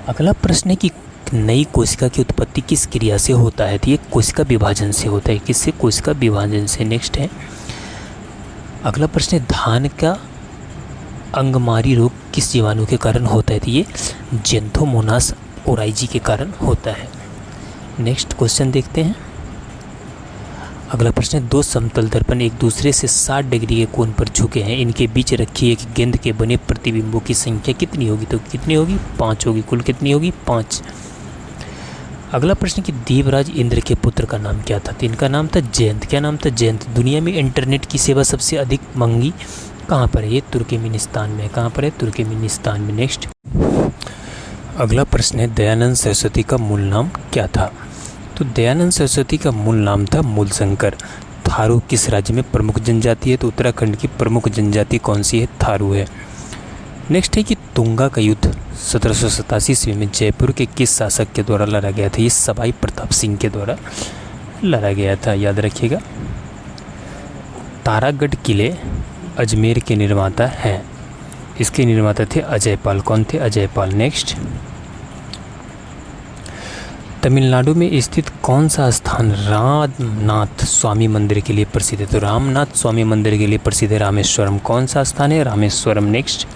अगला प्रश्न है कि नई कोशिका की उत्पत्ति किस क्रिया से होता है, तो ये कोशिका विभाजन से होता है। किससे, कोशिका विभाजन से। नेक्स्ट है, अगला प्रश्न है, धान का अंगमारी रोग किस जीवाणु के कारण होता है, तो ये जेंथोमोनास ओराइजी के कारण होता है। नेक्स्ट क्वेश्चन देखते हैं। अगला प्रश्न है, 2 समतल दर्पण एक दूसरे से 60 डिग्री के कोण पर झुके हैं, इनके बीच रखी एक गेंद के बने प्रतिबिंबों की संख्या कितनी होगी, तो कितनी होगी, 5 होगी। कुल कितनी होगी, 5। अगला प्रश्न कि देवराज इंद्र के पुत्र का नाम क्या था, तो इनका नाम था जयंत। क्या नाम था, जयंत। दुनिया में इंटरनेट की सेवा सबसे अधिक महंगी कहाँ पर है, ये तुर्कमेनिस्तान में। कहाँ पर है, तुर्कमेनिस्तान में। नेक्स्ट, अगला प्रश्न है, दयानंद सरस्वती का मूल नाम क्या था, तो दयानंद सरस्वती का मूल नाम था मूलशंकर। थारू किस राज्य में प्रमुख जनजाति है, तो उत्तराखंड की प्रमुख जनजाति कौन सी है, थारू है। नेक्स्ट है कि तुंगा का युद्ध 1787 ईस्वी में जयपुर के किस शासक के द्वारा लड़ा गया था, ये सवाई प्रताप सिंह के द्वारा लड़ा गया था, याद रखिएगा। तारागढ़ किले अजमेर के निर्माता हैं, इसके निर्माता थे अजयपाल। कौन थे, अजयपाल। नेक्स्ट, तमिलनाडु में स्थित कौन सा स्थान रामनाथ स्वामी मंदिर के लिए प्रसिद्ध है, तो रामनाथ स्वामी मंदिर के लिए प्रसिद्ध है रामेश्वरम। कौन सा स्थान है, रामेश्वरम। नेक्स्ट,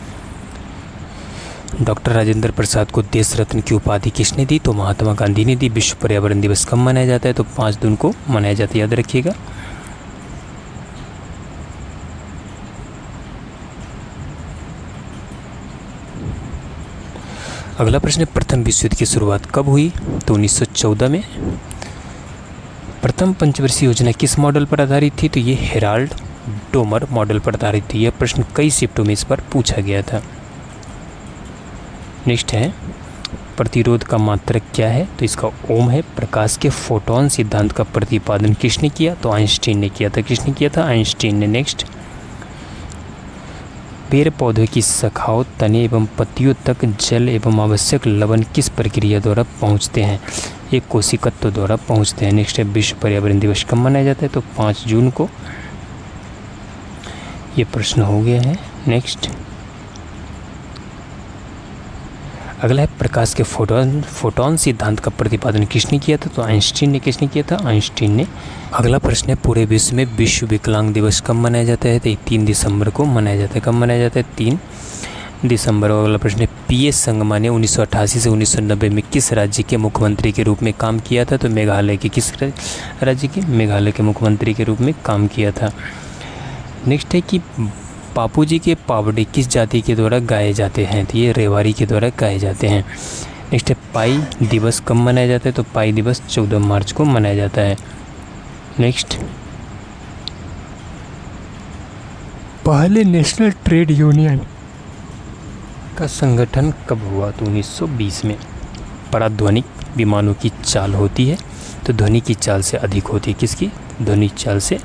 डॉक्टर राजेंद्र प्रसाद को देश रत्न की उपाधि किसने दी, तो महात्मा गांधी ने दी। विश्व पर्यावरण दिवस कब मनाया जाता है, तो 5 जून को मनाया जाता है, याद रखिएगा। अगला प्रश्न है, प्रथम विश्व युद्ध की शुरुआत कब हुई? तो 1914 में। प्रथम पंचवर्षीय योजना किस मॉडल पर आधारित थी? तो ये हेराल्ड डोमर मॉडल पर आधारित थी। यह प्रश्न कई शिफ्टों में इस पर पूछा गया था। नेक्स्ट है, प्रतिरोध का मात्रक क्या है? तो इसका ओम है। प्रकाश के फोटोन सिद्धांत का प्रतिपादन किसने किया? तो आइंस्टीन ने किया था। किसने किया था? आइंस्टीन ने। नेक्स्ट, पेड़ पौधे की शाखाओं, तने एवं पत्तियों तक जल एवं आवश्यक लवण किस प्रक्रिया द्वारा पहुंचते हैं? ये कोशिकत्व द्वारा पहुंचते हैं। नेक्स्ट है, विश्व पर्यावरण दिवस कब मनाया जाता है? तो 5 जून को। ये प्रश्न हो गया है। नेक्स्ट, अगला है, प्रकाश के फोटोन सिद्धांत का प्रतिपादन किसने किया था? तो आइंस्टीन ने। किसने किया था? आइंस्टीन ने। अगला प्रश्न है, पूरे विश्व में विश्व विकलांग दिवस कब मनाया जाता है? तो 3 दिसंबर को मनाया जाता है। कब मनाया जाता है? 3 दिसंबर। अगला प्रश्न है, पीएस संगमा ने 1988 से 1990 में किस राज्य के मुख्यमंत्री के रूप में काम किया था? तो मेघालय के। किस राज्य के? मेघालय के मुख्यमंत्री के रूप में काम किया था। नेक्स्ट है कि बापूजी के पावड़े किस जाति के द्वारा गाए जाते हैं? तो ये रेवाड़ी के द्वारा गाए जाते हैं। नेक्स्ट है, पाई दिवस कब मनाया जाता है? तो पाई दिवस 14 मार्च को मनाया जाता है। नेक्स्ट, पहले नेशनल ट्रेड यूनियन का संगठन कब हुआ? तो 1920 में। पराध्वनिक विमानों की चाल होती है तो ध्वनि की चाल से अधिक होती है। किसकी? ध्वनि चाल से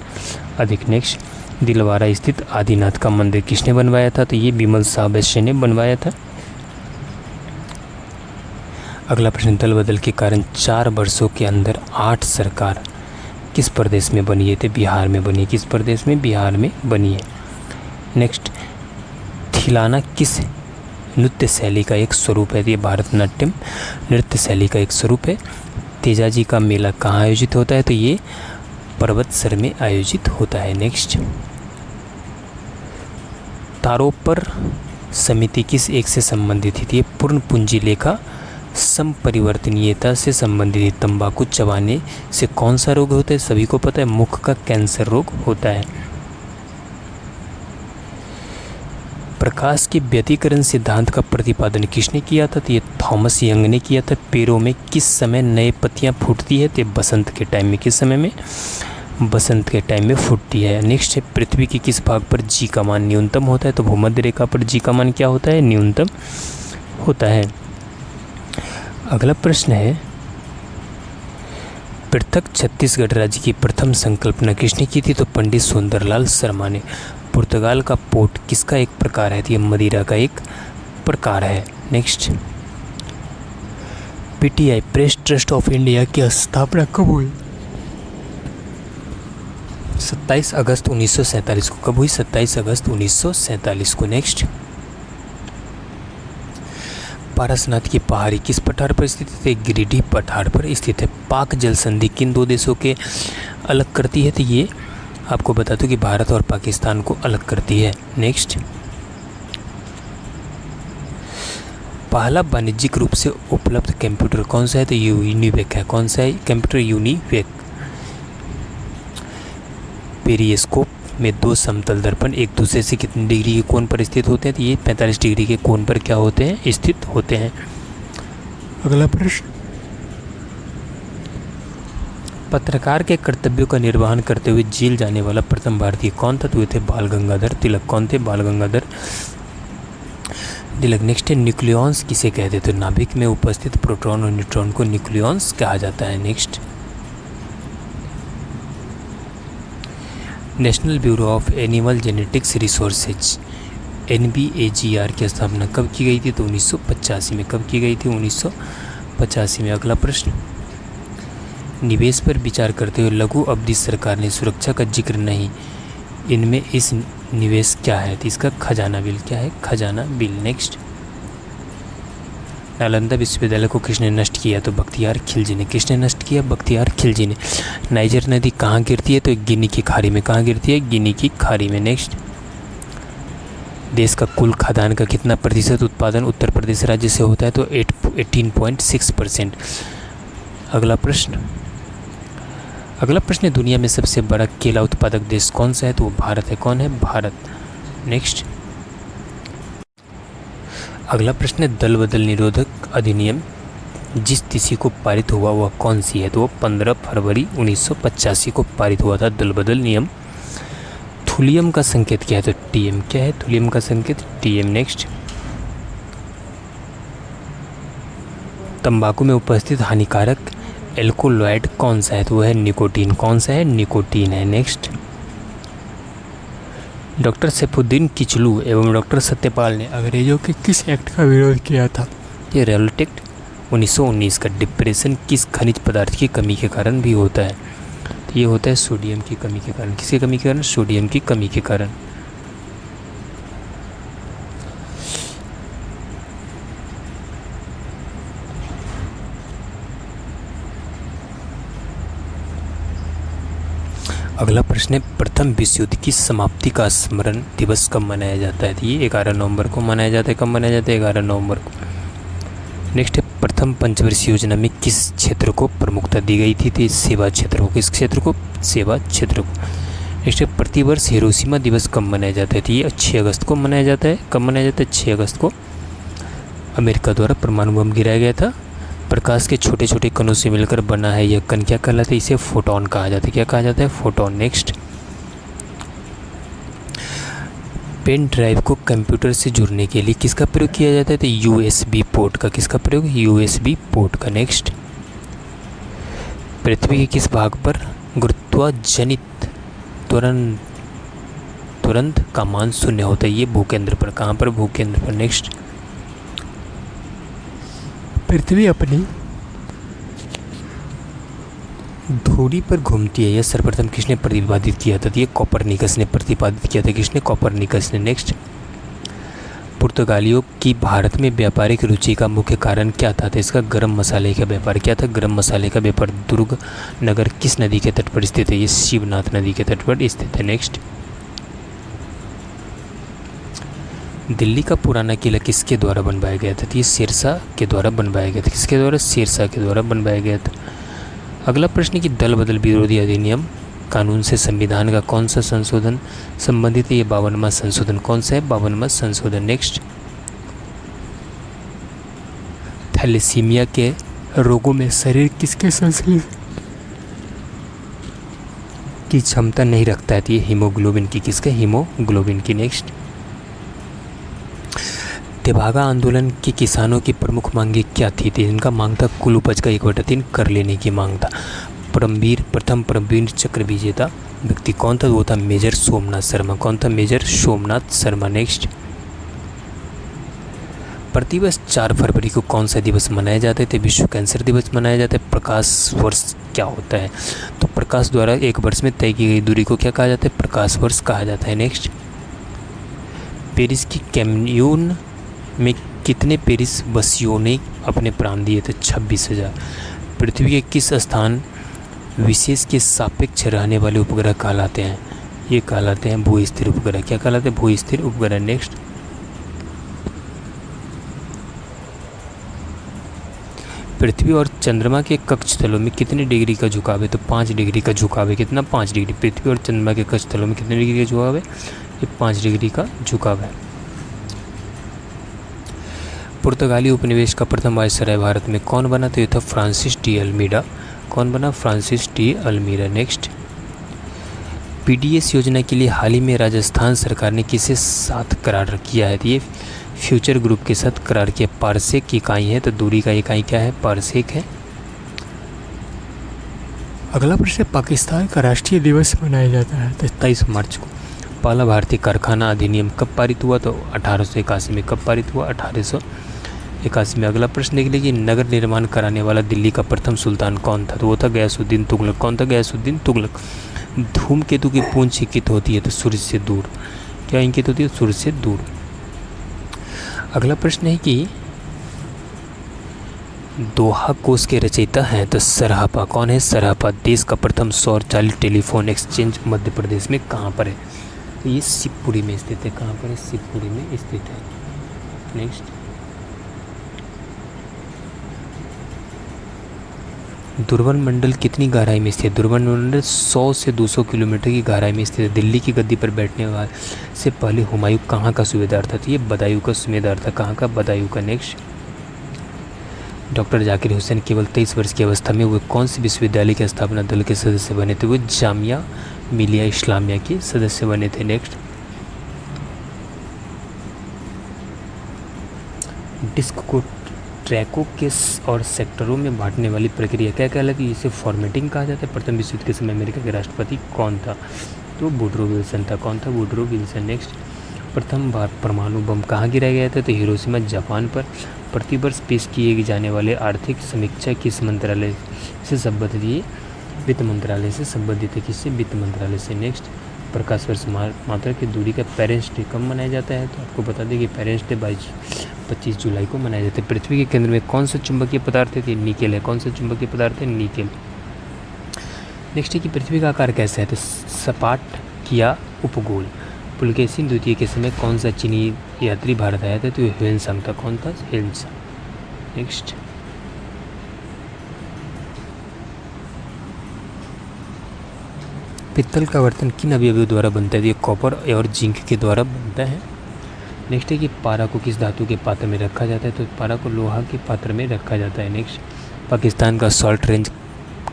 अधिक। नेक्स्ट, दिलवारा स्थित आदिनाथ का मंदिर किसने बनवाया था? तो ये बिमल शाह वैश्य ने बनवाया था। अगला प्रश्न, दल बदल के कारण 4 वर्षों के अंदर 8 सरकार किस प्रदेश में बनी है? तो बिहार में बनी है। किस प्रदेश में? बिहार में बनी है। नेक्स्ट, थिलाना किस नृत्य शैली का एक स्वरूप है? तो ये भारतनाट्यम नृत्य शैली का एक स्वरूप है। तेजाजी का मेला कहाँ आयोजित होता है? तो ये पर्वतसर में आयोजित होता है। नेक्स्ट, तारोपर समिति किस एक से संबंधित थी? ये पूर्ण पूंजी लेखा संपरिवर्तनीयता से संबंधित है। तंबाकू चबाने से कौन सा रोग होता है? सभी को पता है, मुख का कैंसर रोग होता है। प्रकाश के व्यतिकरण सिद्धांत का प्रतिपादन किसने किया था? तो ये थॉमस यंग ने किया था। पेड़ों में किस समय नए पत्तियां फूटती है? तो बसंत के टाइम में। किस समय में? बसंत के टाइम में फूटती है। नेक्स्ट है, पृथ्वी के किस भाग पर जी का मान न्यूनतम होता है? तो भूमध्य रेखा पर जी का मान क्या होता है? न्यूनतम होता है। अगला प्रश्न है, पृथक छत्तीसगढ़ राज्य की प्रथम संकल्पना किसने की थी? तो पंडित सुंदरलाल शर्मा ने। पुर्तगाल का पोर्ट किसका एक प्रकार है? तो ये मदिरा का एक प्रकार है। Next, PTI press trust of India की स्थापना कब हुई? 27 अगस्त 1947 को। कब हुई? 27 अगस्त 1947 को। नेक्स्ट, पारसनाथ की पहाड़ी किस पठार पर स्थित है? गिरिडीह पठार पर स्थित है। पाक जल संधि किन 2 देशों के अलग करती है? तो ये आपको बता दूं कि भारत और पाकिस्तान को अलग करती है। नेक्स्ट, पहला वाणिज्यिक रूप से उपलब्ध कंप्यूटर कौन सा है? तो यूनिवेक है। कौन सा है कंप्यूटर? यूनिवेक। पेरिस्कोप में 2 समतल दर्पण एक दूसरे से कितने डिग्री के कोण पर स्थित होते हैं? तो ये 45 डिग्री के कोण पर क्या होते हैं? स्थित होते हैं। अगला प्रश्न, पत्रकार के कर्तव्यों का निर्वहन करते हुए जेल जाने वाला प्रथम भारतीय कौन था? तो वे थे बाल गंगाधर तिलक। कौन थे? बाल गंगाधर तिलक। नेक्स्ट है, न्यूक्लियॉन्स किसे कहते हैं? तो नाभिक में उपस्थित प्रोटॉन और न्यूट्रॉन को न्यूक्लियॉन्स कहा जाता है। Next, national bureau of animal genetics resources NBAGR की स्थापना कब की गई थी? तो 1985 में। कब की गई थी? 1985 में। अगला प्रश्न, निवेश पर विचार करते हुए लघु अवधि सरकार ने सुरक्षा का जिक्र नहीं, इनमें इस निवेश क्या है? तो इसका खजाना बिल क्या है? खजाना बिल। नेक्स्ट, नालंदा विश्वविद्यालय को किसने नष्ट किया? तो बख्तियार खिलजी ने। किसने नष्ट किया? बख्तियार खिलजी ने। नाइजर नदी कहाँ गिरती है? तो गिनी की खाड़ी में। कहाँ गिरती है? गिनी की खाड़ी में। नेक्स्ट, देश का कुल खाद्यान्न का कितना प्रतिशत उत्पादन उत्तर प्रदेश राज्य से होता है? तो 18.6%। अगला प्रश्न, दुनिया में सबसे बड़ा केला उत्पादक देश कौन सा है? तो वो भारत है। कौन है? भारत। नेक्स्ट, अगला प्रश्न है, दल बदल निरोधक अधिनियम जिस तिथि को पारित हुआ वह कौन सी है? तो वो 15 फरवरी 1985 को पारित हुआ था दल बदल नियम। थुलियम का संकेत क्या है? तो टीएम। क्या है थुलियम का संकेत? टीएम। नेक्स्ट, तंबाकू में उपस्थित हानिकारक एल्कोलॉइड कौन सा है? तो वह है निकोटीन। कौन सा है? निकोटीन है। नेक्स्ट, डॉक्टर सैफुद्दीन किचलू एवं डॉक्टर सत्यपाल ने अंग्रेजों के किस एक्ट का विरोध किया था? ये रेलट एक्ट 1919 का। डिप्रेशन किस खनिज पदार्थ की कमी के कारण भी होता है? तो ये होता है सोडियम की कमी के कारण। किसकी कमी के कारण? सोडियम की कमी के कारण। अगला प्रश्न है, प्रथम विश्व युद्ध की समाप्ति का स्मरण दिवस कब मनाया जाता है? तो ये 11 नवंबर को मनाया जाता है। कब मनाया जाता है? 11 नवंबर को। नेक्स्ट है, प्रथम पंचवर्षीय योजना में किस क्षेत्र को प्रमुखता दी गई थी? तो सेवा क्षेत्र को। किस क्षेत्र को? सेवा क्षेत्र को। नेक्स्ट है, प्रतिवर्ष हिरोशिमा दिवस कब मनाया जाता है? तो ये 6 अगस्त को मनाया जाता है। कब मनाया जाता है? 6 अगस्त को। अमेरिका द्वारा परमाणु बम गिराया गया था। प्रकाश के छोटे छोटे कणों से मिलकर बना है यह कण क्या कहलाता है? इसे फोटोन कहा जाता है। क्या कहा जाता है? फोटोन। नेक्स्ट, पेन ड्राइव को कंप्यूटर से जुड़ने के लिए किसका प्रयोग किया जाता है? तो यूएसबी पोर्ट का। किसका प्रयोग? यूएसबी पोर्ट का। नेक्स्ट, पृथ्वी के किस भाग पर गुरुत्वाजनित तुरंत का मान 0 होता है? ये भूकेंद्र पर। कहाँ पर? भूकेंद्र पर। नेक्स्ट, पृथ्वी अपनी धुरी पर घूमती है यह सर्वप्रथम किसने प्रतिपादित किया था? ये कोपरनिकस ने प्रतिपादित किया था। किसने? कोपरनिकस ने। नेक्स्ट, पुर्तगालियों की भारत में व्यापारिक रुचि का मुख्य कारण क्या था? तो इसका गरम मसाले का व्यापार। क्या था? गरम मसाले का व्यापार। दुर्ग नगर किस नदी के तट पर स्थित है? ये शिवनाथ नदी के तट पर स्थित है। नेक्स्ट, दिल्ली का पुराना किला किसके द्वारा बनवाया गया था? ये शेरशाह के द्वारा बनवाया गया था। किसके द्वारा? शेरशाह के द्वारा बनवाया गया था। अगला प्रश्न कि दल बदल विरोधी अधिनियम कानून से संविधान का कौन सा संशोधन संबंधित है? ये 52वां संशोधन। कौन सा है? 52वां संशोधन। नेक्स्ट, थैलेसीमिया के रोगों में शरीर किसके संश्लेषण की क्षमता नहीं रखता है? ये हीमोग्लोबिन की। किसके? हीमोग्लोबिन की। नेक्स्ट, तेभागा आंदोलन के किसानों की प्रमुख मांगे क्या थी? इनका मांग था कुल उपज का 1/3 कर लेने की मांग था। प्रथम परमवीर चक्र विजेता व्यक्ति कौन था? वो था मेजर सोमनाथ शर्मा। कौन था? मेजर सोमनाथ शर्मा। नेक्स्ट, प्रतिवर्ष 4 फरवरी को कौन सा दिवस मनाया जाता है? तो विश्व कैंसर दिवस मनाया जाता है। प्रकाश वर्ष क्या होता है? तो प्रकाश द्वारा एक वर्ष में तय की गई दूरी को क्या कहा जाता है? प्रकाश वर्ष कहा जाता है। नेक्स्ट, पेरिस की कम्यून में कितने पेरिस वासियों ने अपने प्राण दिए थे? 26,000। पृथ्वी के किस स्थान विशेष के सापेक्ष रहने वाले उपग्रह कहलाते हैं? ये कहलाते हैं भू-स्थिर उपग्रह। क्या कहलाते हैं? भू-स्थिर उपग्रह। नेक्स्ट, पृथ्वी और चंद्रमा के कक्ष तलों में कितने डिग्री का झुकाव है? तो 5 डिग्री का झुकाव है। कितना? 5 डिग्री। पृथ्वी और चंद्रमा के कक्ष तलों में कितने डिग्री का झुकाव है? ये 5 डिग्री का झुकाव है। पुर्तगाली उपनिवेश का प्रथम वायसराय भारत में कौन बना? तो ये था फ्रांसिस डी अल्मीडा। कौन बना? Francis de Almeida. Next, PDS योजना के लिए हाल ही में राजस्थान सरकार ने किसे साथ करार किया है? तो ये फ्यूचर ग्रुप के साथ करार किया। पारसेक की इकाई है, तो दूरी का इकाई क्या है? पारसेक है। अगला प्रश्न, पाकिस्तान का राष्ट्रीय दिवस मनाया जाता है 27 मार्च को। पहला भारतीय कारखाना अधिनियम कब पारित हुआ? तो 1881 में। कब पारित हुआ? 1881 में। अगला प्रश्न देख लीजिए, नगर निर्माण कराने वाला दिल्ली का प्रथम सुल्तान कौन था? तो वो था गयासुद्दीन तुगलक। कौन था? गयासुद्दीन तुगलक। धूमकेतु की पूंछ इंकित होती है तो सूर्य से दूर। क्या इंकित होती है? सूर्य से दूर। अगला प्रश्न है कि दोहा कोश के रचयिता हैं तो सराहपा। कौन है? सराहपा। देश का प्रथम सौर चालित टेलीफोन एक्सचेंज मध्य प्रदेश में कहाँ पर है? तो ये शिवपुरी में स्थित है। कहाँ पर है? शिवपुरी में स्थित है। नेक्स्ट, दुर्वन मंडल कितनी गहराई में स्थित है? दुर्वन मंडल 100 से 200 किलोमीटर की गहराई में स्थित है। दिल्ली की गद्दी पर बैठने वाले से पहले हुमायूं कहाँ का सूबेदार था? तो ये बदायूं का सूबेदार था। कहाँ का? बदायूं का। नेक्स्ट, डॉक्टर जाकिर हुसैन केवल 23 वर्ष की अवस्था में वो कौन से विश्वविद्यालय के स्थापना दल के सदस्य बने थे? वो जामिया मिलिया इस्लामिया के सदस्य बने थे। नेक्स्ट, डिस्क को ट्रैकों के और सेक्टरों में बांटने वाली प्रक्रिया क्या कहलाती है? इसे फॉर्मेटिंग कहा जाता है। प्रथम विश्व युद्ध के समय अमेरिका के राष्ट्रपति कौन था? तो वुडरो विल्सन था। कौन था? Woodrow Wilson. नेक्स्ट, प्रथम बार परमाणु बम कहाँ गिराया गया था? तो हिरोशिमा जापान पर। प्रतिवर्ष पेश किए जाने वाले आर्थिक समीक्षा किस मंत्रालय से संबंधित है? वित्त मंत्रालय से संबंधित है। किससे? वित्त मंत्रालय से। नेक्स्ट, प्रकाश वर्ष मात्रा की दूरी का पेरेंट्स डे कब मनाया जाता है? तो आपको बता दें कि पेरेंट्स डे 25 जुलाई को मनाया जाता है। पृथ्वी के केंद्र में कौन सा चुंबकीय पदार्थ है? निकेल है। कौन सा चुंबकीय पदार्थ है? निकेल। नेक्स्ट है कि पृथ्वी का आकार कैसा है? तो सपाट या उपगोल। पुलकेशिन द्वितीय के समय कौन सा चीनी यात्री भारत आया था? तो ह्वेनसांग था। कौन था? ह्वेनसांग। नेक्स्ट, पित्तल का बर्तन किन अवयवों द्वारा बनता है? ये कॉपर और जिंक के द्वारा बनता है। नेक्स्ट है कि पारा को किस धातु के पात्र में रखा जाता है? तो पारा को लोहा के पात्र में रखा जाता है। नेक्स्ट, पाकिस्तान का सॉल्ट रेंज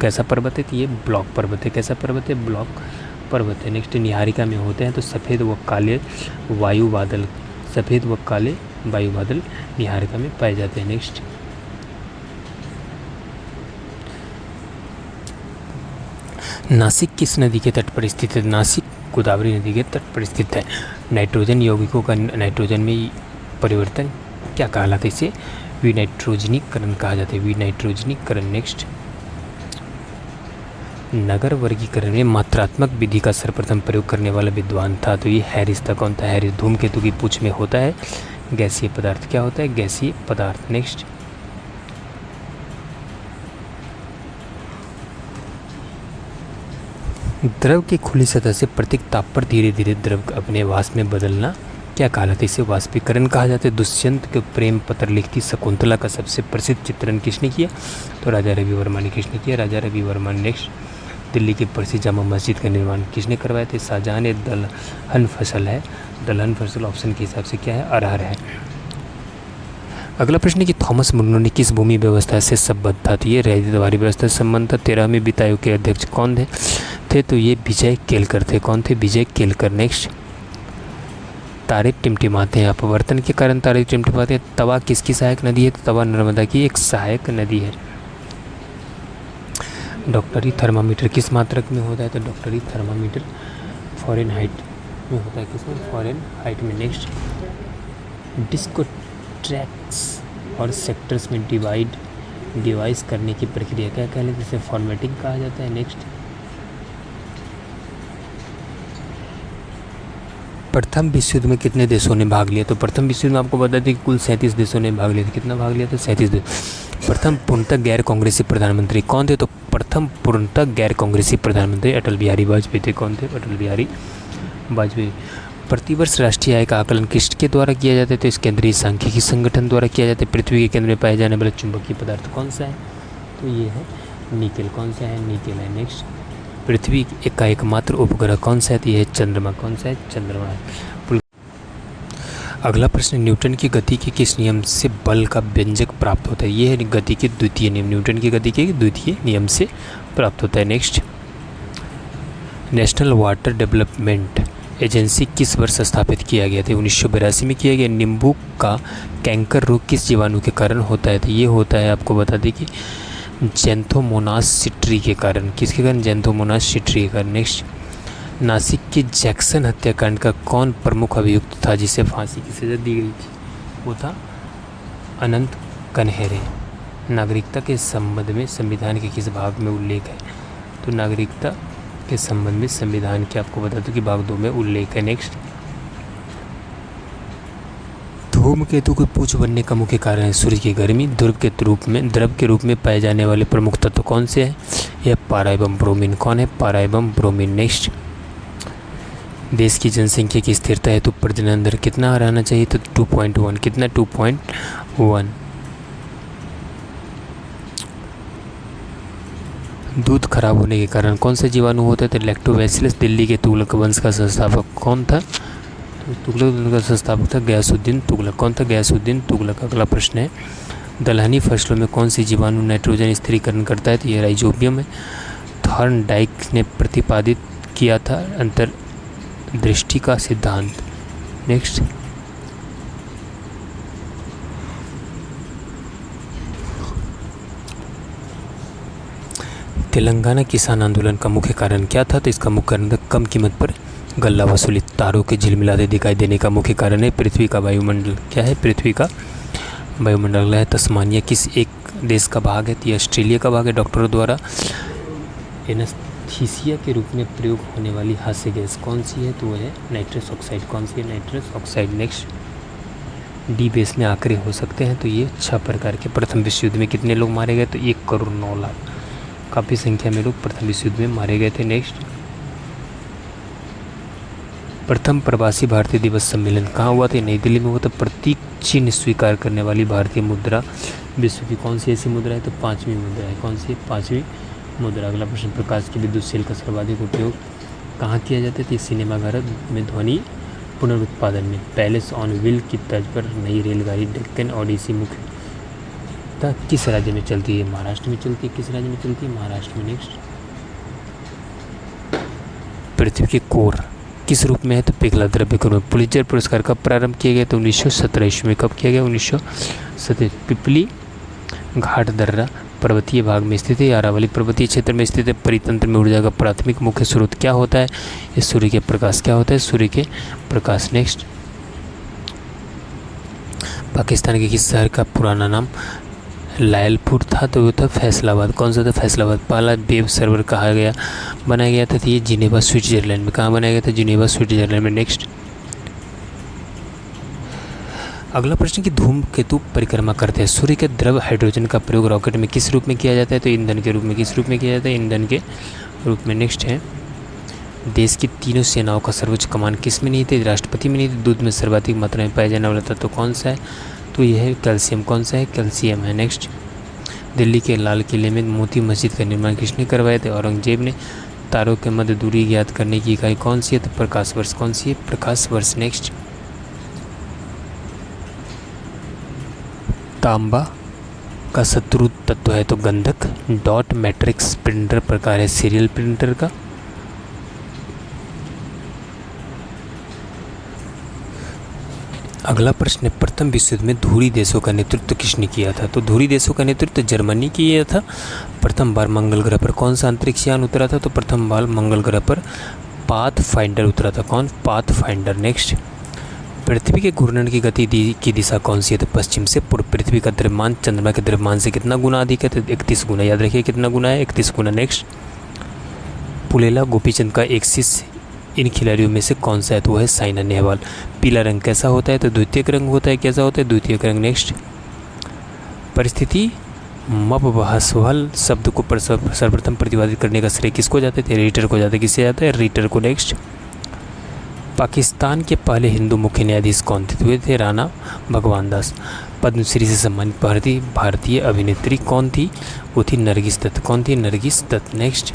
कैसा पर्वत है? तो ये ब्लॉक पर्वत है। कैसा पर्वत है? ब्लॉक पर्वत है। नेक्स्ट, निहारिका में होते हैं तो सफ़ेद व काले वायु बादल। सफ़ेद व काले वायु बादल निहारिका में पाए जाते हैं। नेक्स्ट, नासिक किस नदी के तट पर स्थित है? नासिक गोदावरी नदी के तट पर स्थित है। नाइट्रोजन यौगिकों का नाइट्रोजन में परिवर्तन क्या कहलाता है? इसे विनाइट्रोजनीकरण कहा जाता है। विनाइट्रोजनीकरण। नेक्स्ट, नगर वर्गीकरण में मात्रात्मक विधि का सर्वप्रथम प्रयोग करने वाला विद्वान था? तो ये हैरिस था। कौन था? हैरिस। धूमकेतु की पूंछ में होता है गैसीय पदार्थ। क्या होता है? गैसीय पदार्थ। नेक्स्ट, द्रव की खुली सतह से प्रत्येक ताप पर धीरे धीरे द्रव अपने वाष्प में बदलना क्या कहलाता है? इसे वाष्पीकरण कहा जाता है। दुष्यंत के प्रेम पत्र लिखती शकुंतला का सबसे प्रसिद्ध चित्रण किसने किया? तो राजा रवि वर्मा ने। किसने किया? राजा रवि वर्मा ने। नेक्स्ट, दिल्ली की प्रसिद्ध जामा मस्जिद का निर्माण किसने करवाया था? शाहजहां ने। दलहन फसल है। दलहन फसल ऑप्शन के हिसाब से क्या है? अरहर है। अगला प्रश्न है कि थॉमस मुनरो ने किस भूमि व्यवस्था से संबद्ध था? तो ये रैयतवारी व्यवस्था से संबंध था। 13वें वित्त आयोग के अध्यक्ष कौन थे? तो ये विजय केलकर थे। कौन थे? विजय केलकर। नेक्स्ट, तारे टिमटिमाते हैं अपवर्तन के कारण तारे टिमटिमाते हैं। तवा किसकी सहायक नदी है? तो तवा नर्मदा की एक सहायक नदी है। डॉक्टरी थर्मामीटर किस मात्रक में होता है? तो डॉक्टरी थर्मामीटर फ़ारेनहाइट में होता है। किसमें? फ़ारेनहाइट में। नेक्स्ट, डिस्को ट्रैक्स और सेक्टर्स में डिवाइस करने की प्रक्रिया क्या कहलाती है? जिसे फॉर्मेटिंग कहा जाता है। नेक्स्ट, प्रथम विश्व युद्ध में कितने देशों ने भाग लिया? तो प्रथम विश्व युद्ध में आपको बता दें कि कुल 37 देशों ने भाग लिया था। कितना भाग लिया था? 37 देश। प्रथम पूर्णतः गैर कांग्रेसी प्रधानमंत्री कौन थे? तो प्रथम पूर्णतः गैर कांग्रेसी प्रधानमंत्री अटल बिहारी वाजपेयी थे। कौन थे? अटल बिहारी वाजपेयी। प्रतिवर्ष राष्ट्रीय आय का आकलन किसके द्वारा किया जाता है? तो इस केंद्रीय सांख्यिकी संगठन द्वारा किया जाता है। पृथ्वी के केंद्र में पाए जाने वाला चुंबकीय पदार्थ कौन सा है? तो ये है निकेल। कौन सा है? निकेल है। नेक्स्ट, पृथ्वी का एकमात्र उपग्रह कौन सा है? तो यह है चंद्रमा। कौन सा है? चंद्रमा है। अगला प्रश्न, न्यूटन की गति के किस नियम से बल का व्यंजक प्राप्त होता है? यह है गति के द्वितीय नियम। न्यूटन की गति के द्वितीय नियम से प्राप्त होता है। Next, national water development agency किस वर्ष स्थापित किया गया था? 1982 में किया गया। नींबू का कैंकर रोग किस जीवाणु के कारण होता है? तो ये होता है, आपको बता दें कि जेंथोमोनास सिट्री के कारण। किसके कारण? जेंथोमोनास सिट्री के कारण। नेक्स्ट, नासिक के जैक्सन हत्याकांड का कौन प्रमुख अभियुक्त था जिसे फांसी की सजा दी गई थी? वो था अनंत कनहरे। नागरिकता के संबंध में संविधान के किस भाग में उल्लेख है? तो नागरिकता के संबंध में संविधान के आपको बता दूं कि भाग 2 में उल्लेख है। नेक्स्ट, धूमकेतु को पूंछ बनने का मुख्य कारण है सूर्य की गर्मी। द्रव के रूप में पाए जाने वाले प्रमुख तत्व कौन से हैं? यह पारा एवं ब्रोमीन। कौन है? पारा एवं ब्रोमीन। नेक्स्ट, देश की जनसंख्या की स्थिरता हेतु प्रजनन दर कितना रहना चाहिए? तो 2.1। कितना? 2.1। दूध खराब होने के कारण कौन सा जीवाणु होता है? तो लैक्टोबैसिलस। दिल्ली के तुगलक वंश का संस्थापक कौन था? तो तुगलक वंश का संस्थापक था गयासुद्दीन तुगलक। कौन था? गयासुद्दीन तुगलक। अगला प्रश्न है, दलहनी फसलों में कौन सी जीवाणु नाइट्रोजन स्थिरीकरण करता है? तो ये राइजोबियम है। थॉर्नडाइक ने प्रतिपादित किया था अंतर्दृष्टि का सिद्धांत। नेक्स्ट, तेलंगाना किसान आंदोलन का मुख्य कारण क्या था? तो इसका मुख्य कारण था कम कीमत पर गल्ला वसूली। तारों के झिलमिलाते दिखाई देने का मुख्य कारण है पृथ्वी का वायुमंडल। क्या है? पृथ्वी का वायुमंडल है। तस्मानिया किस एक देश का भाग है? तो ये ऑस्ट्रेलिया का भाग है। डॉक्टरों द्वारा एनेस्थीसिया के रूप में प्रयोग होने वाली हास्य गैस कौन सी है? तो वह है नाइट्रस ऑक्साइड। कौन सी है? Nitrous oxide. Next, D base में आंकड़े हो सकते हैं। तो ये 6 प्रकार के। प्रथम विश्व युद्ध में कितने लोग मारे गए? तो 1,09,00,000। काफ़ी संख्या में लोग प्रथम विश्व युद्ध में मारे गए थे। नेक्स्ट, प्रथम प्रवासी भारतीय दिवस सम्मेलन कहाँ हुआ था? नई दिल्ली में हुआ था। प्रतीक चिन्ह स्वीकार करने वाली भारतीय मुद्रा विश्व की कौन सी ऐसी मुद्रा है? तो 5वीं मुद्रा है। कौन सी है? 5वीं मुद्रा। अगला प्रश्न, प्रकाश की विद्युत सेल का सर्वाधिक उपयोग कहाँ किया जाता है? तो सिनेमा घर में ध्वनि पुनरुत्पादन में। पैलेस ऑन व्हील की तर्ज पर नई रेलगाड़ी डेक्कन ओडिसी मुख्यतः किस राज्य में चलती है? महाराष्ट्र में चलती है। किस राज्य में चलती है? महाराष्ट्र में। नेक्स्ट, पृथ्वी के कोर किस रूप में है? तो पिघला द्रव्य के रूप में। पुलित्जर पुरस्कार कब प्रारंभ किया गया? तो 1917 में। कब किया गया? 1917। पिपली घाट दर्रा पर्वतीय भाग में स्थित है। अरावली पर्वतीय क्षेत्र में स्थित है। परितंत्र में ऊर्जा का प्राथमिक मुख्य स्रोत क्या होता है? ये सूर्य के प्रकाश। क्या होता है? सूर्य के प्रकाश। नेक्स्ट, पाकिस्तान के किस शहर का पुराना नाम लायलपुर था? तो वो था फैसलाबाद। कौन सा था? फैसलाबाद। पहला वेब सर्वर कहा गया बनाया गया था? तो ये जिनेवा स्विट्जरलैंड में। कहाँ बनाया गया था? जिनेवा स्विट्जरलैंड में। नेक्स्ट, अगला प्रश्न कि धूमकेतु परिक्रमा करते हैं सूर्य के द्रव हाइड्रोजन का प्रयोग रॉकेट में किस रूप में किया जाता है? तो ईंधन के रूप में। किस रूप में किया जाता है? ईंधन के रूप में। नेक्स्ट है, देश की तीनों सेनाओं का सर्वोच्च कमान किस में नहीं थे? राष्ट्रपति में नहीं थे। दूध में सर्वाधिक मात्रा में पाया जाने वाला था तो कौन सा है? तो यह है कैल्शियम। कौन सा है? कैल्शियम है। नेक्स्ट, दिल्ली के लाल किले में मोती मस्जिद का निर्माण किसने करवाया था? औरंगजेब ने। तारों के मध्य दूरी ज्ञात करने की इकाई कौन सी है? तो प्रकाश वर्ष। कौन सी है? प्रकाश वर्ष। नेक्स्ट, तांबा का शत्रु तत्व है तो गंधक। डॉट मैट्रिक्स प्रिंटर प्रकार है सीरियल प्रिंटर का। अगला प्रश्न है, प्रथम विश्व युद्ध में धुरी देशों का नेतृत्व किसने किया था? तो धुरी देशों का नेतृत्व जर्मनी किया था। प्रथम बार मंगल ग्रह पर कौन सा अंतरिक्ष यान उतरा था? तो प्रथम बार मंगल ग्रह पर पाथफाइंडर उतरा था। कौन? पाथफाइंडर। नेक्स्ट, पृथ्वी के घूर्णन की गति की दिशा कौन सी है? तो पश्चिम से पूर्व। पृथ्वी का द्रव्यमान चंद्रमा के द्रव्यमान से कितना गुना अधिक है? तो 31 गुना। याद रखिए कितना गुना है? 31 गुना। नेक्स्ट, पुलेला गोपीचंद का एक शिष्य इन खिलाड़ियों में से कौन सा है? तो वह है साइना नेहवाल। पीला रंग कैसा होता है? तो द्वितीयक रंग होता है। कैसा होता है? द्वितीयक रंग। नेक्स्ट, परिस्थिति मपवहसवल शब्द को सर्वप्रथम प्रतिपादित करने का श्रेय किसको जाते थे? रीटर को जाता है। किससे जाता है? रीटर को। नेक्स्ट, पाकिस्तान के पहले हिंदू मुख्य न्यायाधीश कौन थे? तो वे थे राणा भगवान दास। पद्मश्री से सम्मानित भारतीय अभिनेत्री कौन थी? वो थी नरगिस दत्त। कौन थी? नरगिस दत्त। नेक्स्ट,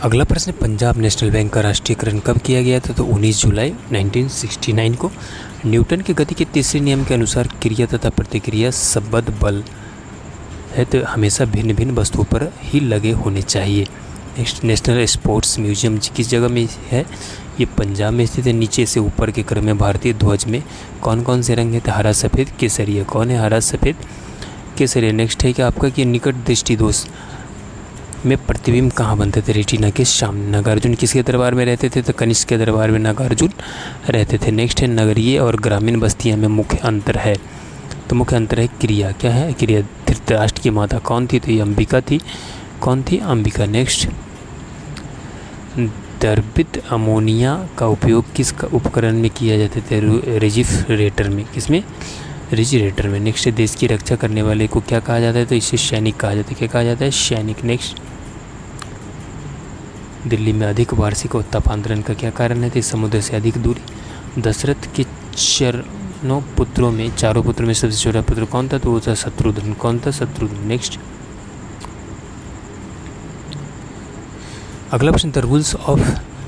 अगला प्रश्न, पंजाब नेशनल बैंक का राष्ट्रीयकरण कब किया गया था? तो 19 जुलाई 1969 को। न्यूटन के गति के तीसरे नियम के अनुसार क्रिया तथा प्रतिक्रिया संबद्ध बल है तो हमेशा भिन्न भिन्न वस्तुओं पर ही लगे होने चाहिए। नेक्स्ट, नेशनल स्पोर्ट्स म्यूजियम किस जगह में है? ये पंजाब में स्थित है। नीचे से ऊपर के क्रम में भारतीय ध्वज में कौन कौन से रंग है? तो हरा सफ़ेद केसरिया। कौन है? हरा सफ़ेद केसरिया। नेक्स्ट है कि आपका कि निकट दृष्टि दोष में प्रतिबिंब कहाँ बनते थे? रेटिना के सामने। नागार्जुन किसके दरबार में रहते थे? तो कनिष्क के दरबार में नागार्जुन रहते थे। नेक्स्ट है, नगरीय और ग्रामीण बस्तियाँ में मुख्य अंतर है। तो मुख्य अंतर है क्रिया। क्या है? क्रिया। धृतराष्ट्र की माता कौन थी? तो ये अंबिका थी। कौन थी? अंबिका। नेक्स्ट, द्रवित अमोनिया का उपयोग किस उपकरण में किया जाता था? रेफ्रिजरेटर में। किसमें? रेफ्रिजरेटर में। नेक्स्ट, देश की रक्षा करने वाले को क्या कहा जाता है? तो इसे सैनिक कहा जाता है। क्या कहा जाता है? सैनिक। नेक्स्ट, दिल्ली में अधिक वार्षिक तापांतरण का क्या कारण है? तो समुद्र से अधिक दूरी। दशरथ के चारों पुत्रों में सबसे छोटा पुत्र कौन था? तो वो था शत्रुघ्न। कौन था? शत्रुघ्न। नेक्स्ट, अगला प्रश्न, the rules of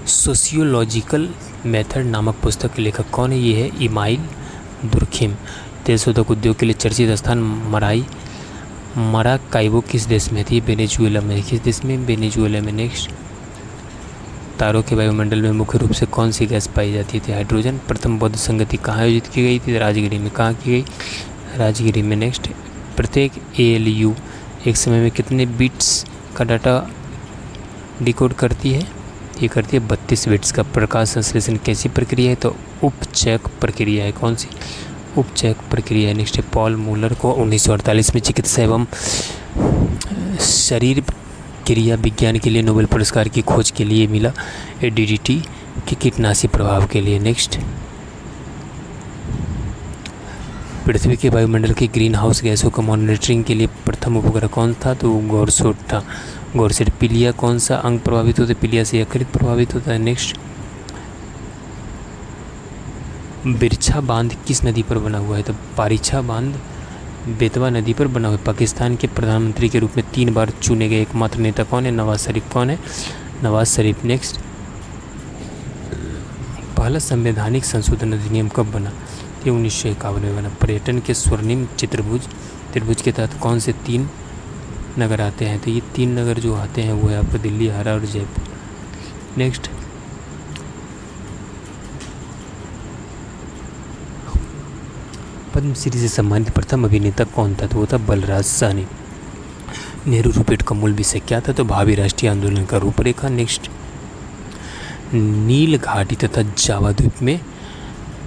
sociological method नामक पुस्तक के लेखक कौन है? ये है इमाइल दुर्खिम। तेलशोधक उद्योग के लिए चर्चित स्थान मराकाइबो किस देश में थी? वेनेजुएला में। किस देश में? वेनेजुएला में। नेक्स्ट, तारों के वायुमंडल में मुख्य रूप से कौन सी गैस पाई जाती थी? हाइड्रोजन। प्रथम बौद्ध संगति कहाँ आयोजित की गई थी? राजगिरी में। कहाँ की गई? राजगिरी में। नेक्स्ट, प्रत्येक ALU एक समय में कितने बिट्स का डाटा डिकोड करती है? ये करती है 32 बिट्स का। प्रकाश संश्लेषण कैसी प्रक्रिया है? तो उपचयक प्रक्रिया है। कौन सी? उपचयक प्रक्रिया है। नेक्स्ट है, पॉल मूलर को 1948 में चिकित्सा एवं शरीर क्रिया विज्ञान के लिए नोबेल पुरस्कार की खोज के लिए मिला। DDT के कीटनाशी प्रभाव के लिए। नेक्स्ट, पृथ्वी के वायुमंडल के ग्रीन हाउस गैसों को मॉनिटरिंग के लिए प्रथम उपग्रह कौन था? तो गौरसोट था। गौरसेट। पीलिया कौन सा अंग प्रभावित होता है? पीलिया से यकृत प्रभावित होता है। नेक्स्ट, बिरछा बांध किस नदी पर बना हुआ है? तो पारीछा बांध बेतवा नदी पर बना हुआ है। पाकिस्तान के प्रधानमंत्री के रूप में 3 बार चुने गए एकमात्र नेता कौन है? नवाज शरीफ। कौन है? नवाज शरीफ। नेक्स्ट, पहला संवैधानिक संशोधन अधिनियम कब बना? ये 1951 में बना। पर्यटन के स्वर्णिम त्रिभुज के तहत कौन से 3 नगर आते हैं? तो ये 3 नगर जो आते हैं वो है आपका दिल्ली, आगरा और जयपुर। नेक्स्ट, पद्मश्री से सम्मानित प्रथम अभिनेता कौन था? तो वो था बलराज साहनी। नेहरू रूपेट का मूल विषय क्या था? तो भावी राष्ट्रीय आंदोलन का रूपरेखा। नेक्स्ट, नील घाटी तथा जावा द्वीप में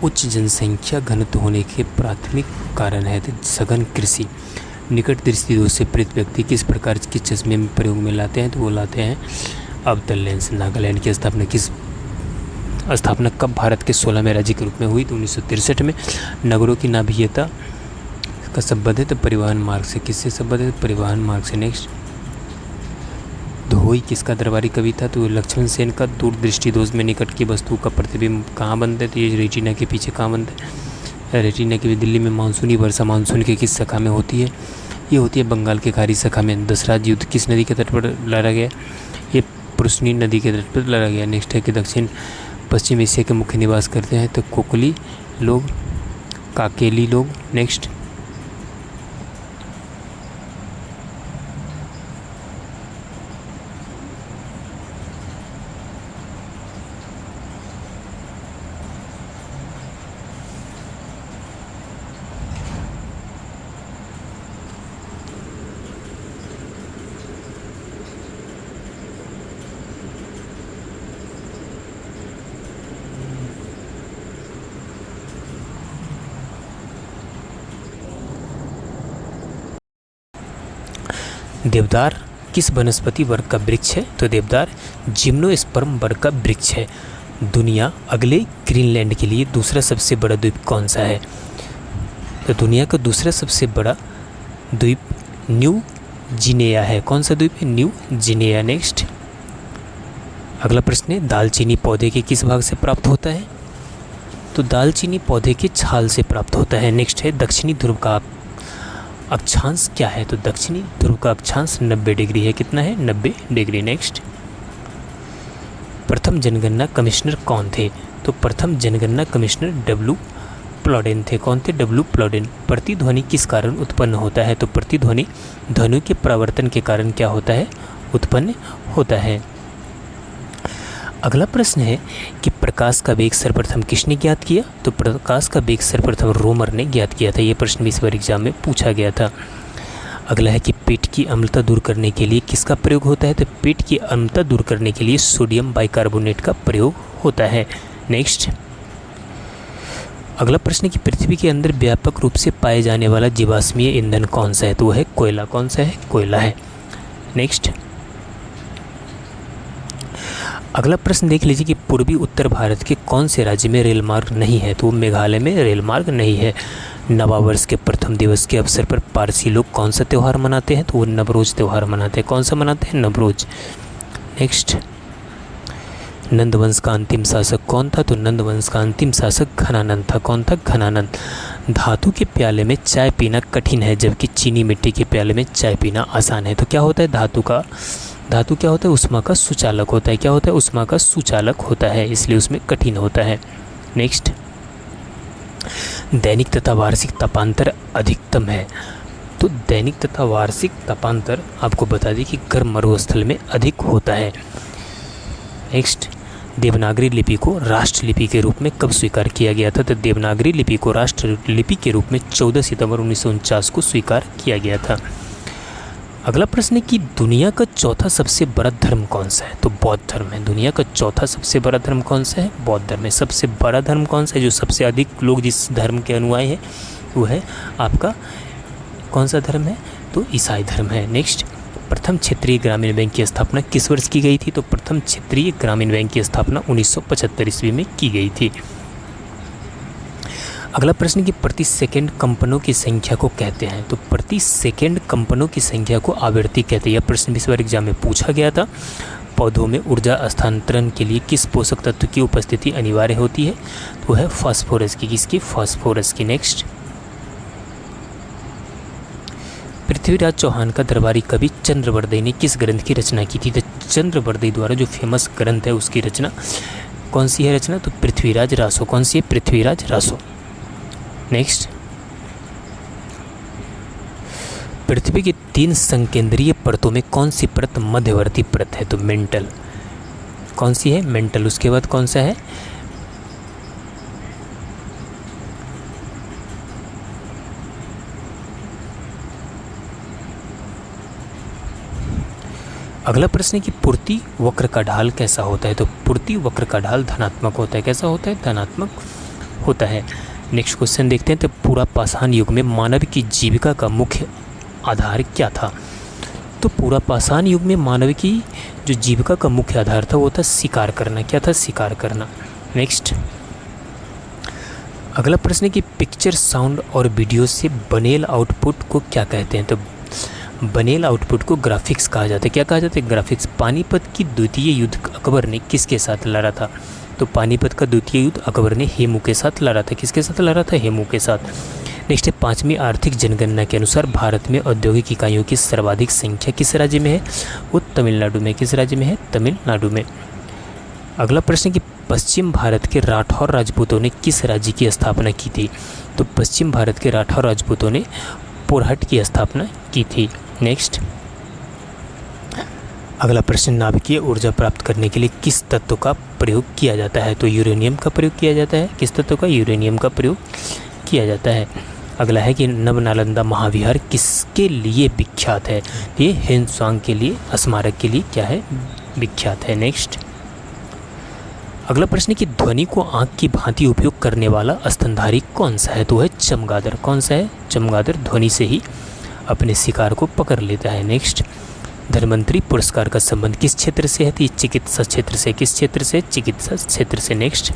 उच्च जनसंख्या घनत्व होने के प्राथमिक कारण है तो सघन कृषि। निकट दृष्टि दोष से पीड़ित व्यक्ति किस प्रकार के चश्मे में प्रयोग में लाते हैं? तो वो लाते हैं अवतल लेंस। नागालैंड की स्थापना कब भारत के 16वें राज्य के रूप में हुई? तो 1963 में। नगरों की नाभिकीयता का संबंध है तो परिवहन मार्ग से। किससे संबंध है? परिवहन मार्ग से। नेक्स्ट, धोई किसका दरबारी कवि था? तो लक्ष्मण सेन का। दूरदृष्टि दोष में निकट की वस्तु का प्रतिबिंब कहाँ बनता है? तो ये रेटिना के पीछे कहाँ बनता है? रेटिना की। दिल्ली में मानसूनी वर्षा मानसून के किस शाखा में होती है? ये होती है बंगाल के खाड़ी शाखा में। दशरथ युद्ध किस नदी के तट पर लड़ा गया? ये पुरुषनी नदी के तट पर लड़ा गया। नेक्स्ट है कि दक्षिण पश्चिम एशिया के मुख्य निवास करते हैं तो कोकली लोग, काकेली लोग। नेक्स्ट, देवदार किस वनस्पति वर्ग का वृक्ष है? तो देवदार जिम्नोस्पर्म वर्ग का वृक्ष है। दुनिया अगले ग्रीनलैंड के लिए दूसरा सबसे बड़ा द्वीप कौन सा है? तो दुनिया का दूसरा सबसे बड़ा द्वीप न्यू जिनेया है। कौन सा द्वीप है? न्यू जिनेया। नेक्स्ट, अगला प्रश्न है, दालचीनी पौधे के किस भाग से प्राप्त होता है? तो दालचीनी पौधे के छाल से प्राप्त होता है। नेक्स्ट है, दक्षिणी ध्रुव का अक्षांश क्या है? तो दक्षिणी ध्रुव का अक्षांश 90 डिग्री है। कितना है? 90 डिग्री। नेक्स्ट, प्रथम जनगणना कमिश्नर कौन थे? तो प्रथम जनगणना कमिश्नर W प्लॉडेन थे। कौन थे? W प्लॉडेन। प्रतिध्वनि किस कारण उत्पन्न होता है? तो प्रतिध्वनि ध्वनि के परावर्तन के कारण क्या होता है? उत्पन्न होता है। अगला प्रश्न है कि प्रकाश का वेग सर्वप्रथम किसने ज्ञात किया? तो प्रकाश का वेग सर्वप्रथम रोमर ने ज्ञात किया था। ये प्रश्न भी इस बार एग्जाम में पूछा गया था। अगला है कि पेट की अम्लता दूर करने के लिए किसका प्रयोग होता है? तो पेट की अम्लता दूर करने के लिए सोडियम बाइकार्बोनेट का प्रयोग होता है। नेक्स्ट, अगला प्रश्न कि पृथ्वी के अंदर व्यापक रूप से पाए जाने वाला जीवाश्मीय ईंधन कौन सा है? तो वह है कोयला। कौन सा है? कोयला है। नेक्स्ट, अगला प्रश्न देख लीजिए कि पूर्वी उत्तर भारत के कौन से राज्य में रेल मार्ग नहीं है? तो मेघालय में रेल मार्ग नहीं है। नवावर्ष के प्रथम दिवस के अवसर पर पारसी लोग कौन सा त्यौहार मनाते हैं? तो वो नवरोज त्यौहार मनाते हैं। कौन सा मनाते हैं? नवरोज। नेक्स्ट, नंदवंश का अंतिम शासक कौन था? तो नंदवंश का अंतिम शासक घनानंद था। कौन था? घनानंद। धातु के प्याले में चाय पीना कठिन है जबकि चीनी मिट्टी के प्याले में चाय पीना आसान है। तो क्या होता है? धातु का धातु क्या होता है, ऊष्मा का सुचालक होता है। क्या होता है, ऊष्मा का सुचालक होता है, इसलिए उसमें कठिन होता है। नेक्स्ट, दैनिक तथा वार्षिक तापांतर अधिकतम है। तो दैनिक तथा वार्षिक तापांतर आपको बता दें कि गर्म मरुस्थल में अधिक होता है। नेक्स्ट, देवनागरी लिपि को राष्ट्र लिपि के रूप में कब स्वीकार किया गया था? तो देवनागरी लिपि को राष्ट्र लिपि के रूप में 14 सितंबर 1949 को स्वीकार किया गया था। अगला प्रश्न है कि दुनिया का चौथा सबसे बड़ा धर्म कौन सा है? तो बौद्ध धर्म है। दुनिया का चौथा सबसे बड़ा धर्म कौन सा है? बौद्ध धर्म है। सबसे बड़ा धर्म कौन सा है, जो सबसे अधिक लोग जिस धर्म के अनुयायी हैं, वो है आपका कौन सा धर्म है? तो ईसाई धर्म है। नेक्स्ट, प्रथम क्षेत्रीय ग्रामीण बैंक की स्थापना किस वर्ष की गई थी? तो प्रथम क्षेत्रीय ग्रामीण बैंक की स्थापना 1975 ईस्वी में की गई थी। अगला प्रश्न कि प्रति सेकंड कंपनों की संख्या को कहते हैं? तो प्रति सेकंड कंपनों की संख्या को आवृत्ति कहते हैं। यह प्रश्न इस बार एग्जाम में पूछा गया था। पौधों में ऊर्जा हस्तांतरण के लिए किस पोषक तत्व की उपस्थिति अनिवार्य होती है? तो है फास्फोरस की। किसकी? फास्फोरस की। नेक्स्ट, पृथ्वीराज चौहान का दरबारी कवि चंद्रवर्दी ने किस ग्रंथ की रचना की थी? तो चंद्रवर्दी द्वारा जो फेमस ग्रंथ है उसकी रचना कौन सी है रचना? तो पृथ्वीराज रासो। कौन सी है? पृथ्वीराज रासो। नेक्स्ट, पृथ्वी की 3 संकेंद्रीय परतों में कौन सी परत मध्यवर्ती परत है? तो मेंटल। कौन सी है? मेंटल। उसके बाद कौन सा है? अगला प्रश्न है कि पूर्ति वक्र का ढाल कैसा होता है? तो पूर्ति वक्र का ढाल धनात्मक होता है। कैसा होता है? धनात्मक होता है। नेक्स्ट क्वेश्चन देखते हैं। तो पूरा पाषाण युग में मानव की जीविका का मुख्य आधार क्या था? तो पूरा पाषाण युग में मानव की जो जीविका का मुख्य आधार था वो था शिकार करना। क्या था? शिकार करना। नेक्स्ट, अगला प्रश्न है कि पिक्चर, साउंड और वीडियो से बनेल आउटपुट को क्या कहते हैं? तो बनेल आउटपुट को ग्राफिक्स कहा जाता है। क्या कहा जाता है? ग्राफिक्स। पानीपत की द्वितीय युद्ध अकबर ने किसके साथ लड़ा था? तो पानीपत का द्वितीय युद्ध अकबर ने हेमू के साथ लड़ा था। किसके साथ लड़ा था? हेमू के साथ। नेक्स्ट है, 5वीं आर्थिक जनगणना के अनुसार भारत में औद्योगिक इकाइयों की सर्वाधिक संख्या किस राज्य में है? वो तमिलनाडु में। किस राज्य में है? तमिलनाडु में। अगला प्रश्न कि पश्चिम भारत के राठौर राजपूतों ने किस राज्य की स्थापना की थी? तो पश्चिम भारत के राठौर राजपूतों ने पोरहट की स्थापना की थी। नेक्स्ट, अगला प्रश्न, नाभिकीय ऊर्जा प्राप्त करने के लिए किस तत्व का प्रयोग किया जाता है? तो यूरेनियम का प्रयोग किया जाता है। किस तत्व का? यूरेनियम का प्रयोग किया जाता है। अगला है कि नवनालंदा महाविहार किसके लिए विख्यात है? ये हेनसांग के लिए, स्मारक के लिए क्या है? विख्यात है। नेक्स्ट, अगला प्रश्न कि ध्वनि को आंख की भांति उपयोग करने वाला स्तनधारी कौन सा है? तो है चमगादड़। कौन सा है? चमगादड़ ध्वनि से ही अपने शिकार को पकड़ लेता है। नेक्स्ट, धन्वंतरी पुरस्कार का संबंध किस क्षेत्र से है? तो ये चिकित्सा क्षेत्र से। किस क्षेत्र से? चिकित्सा क्षेत्र से। नेक्स्ट,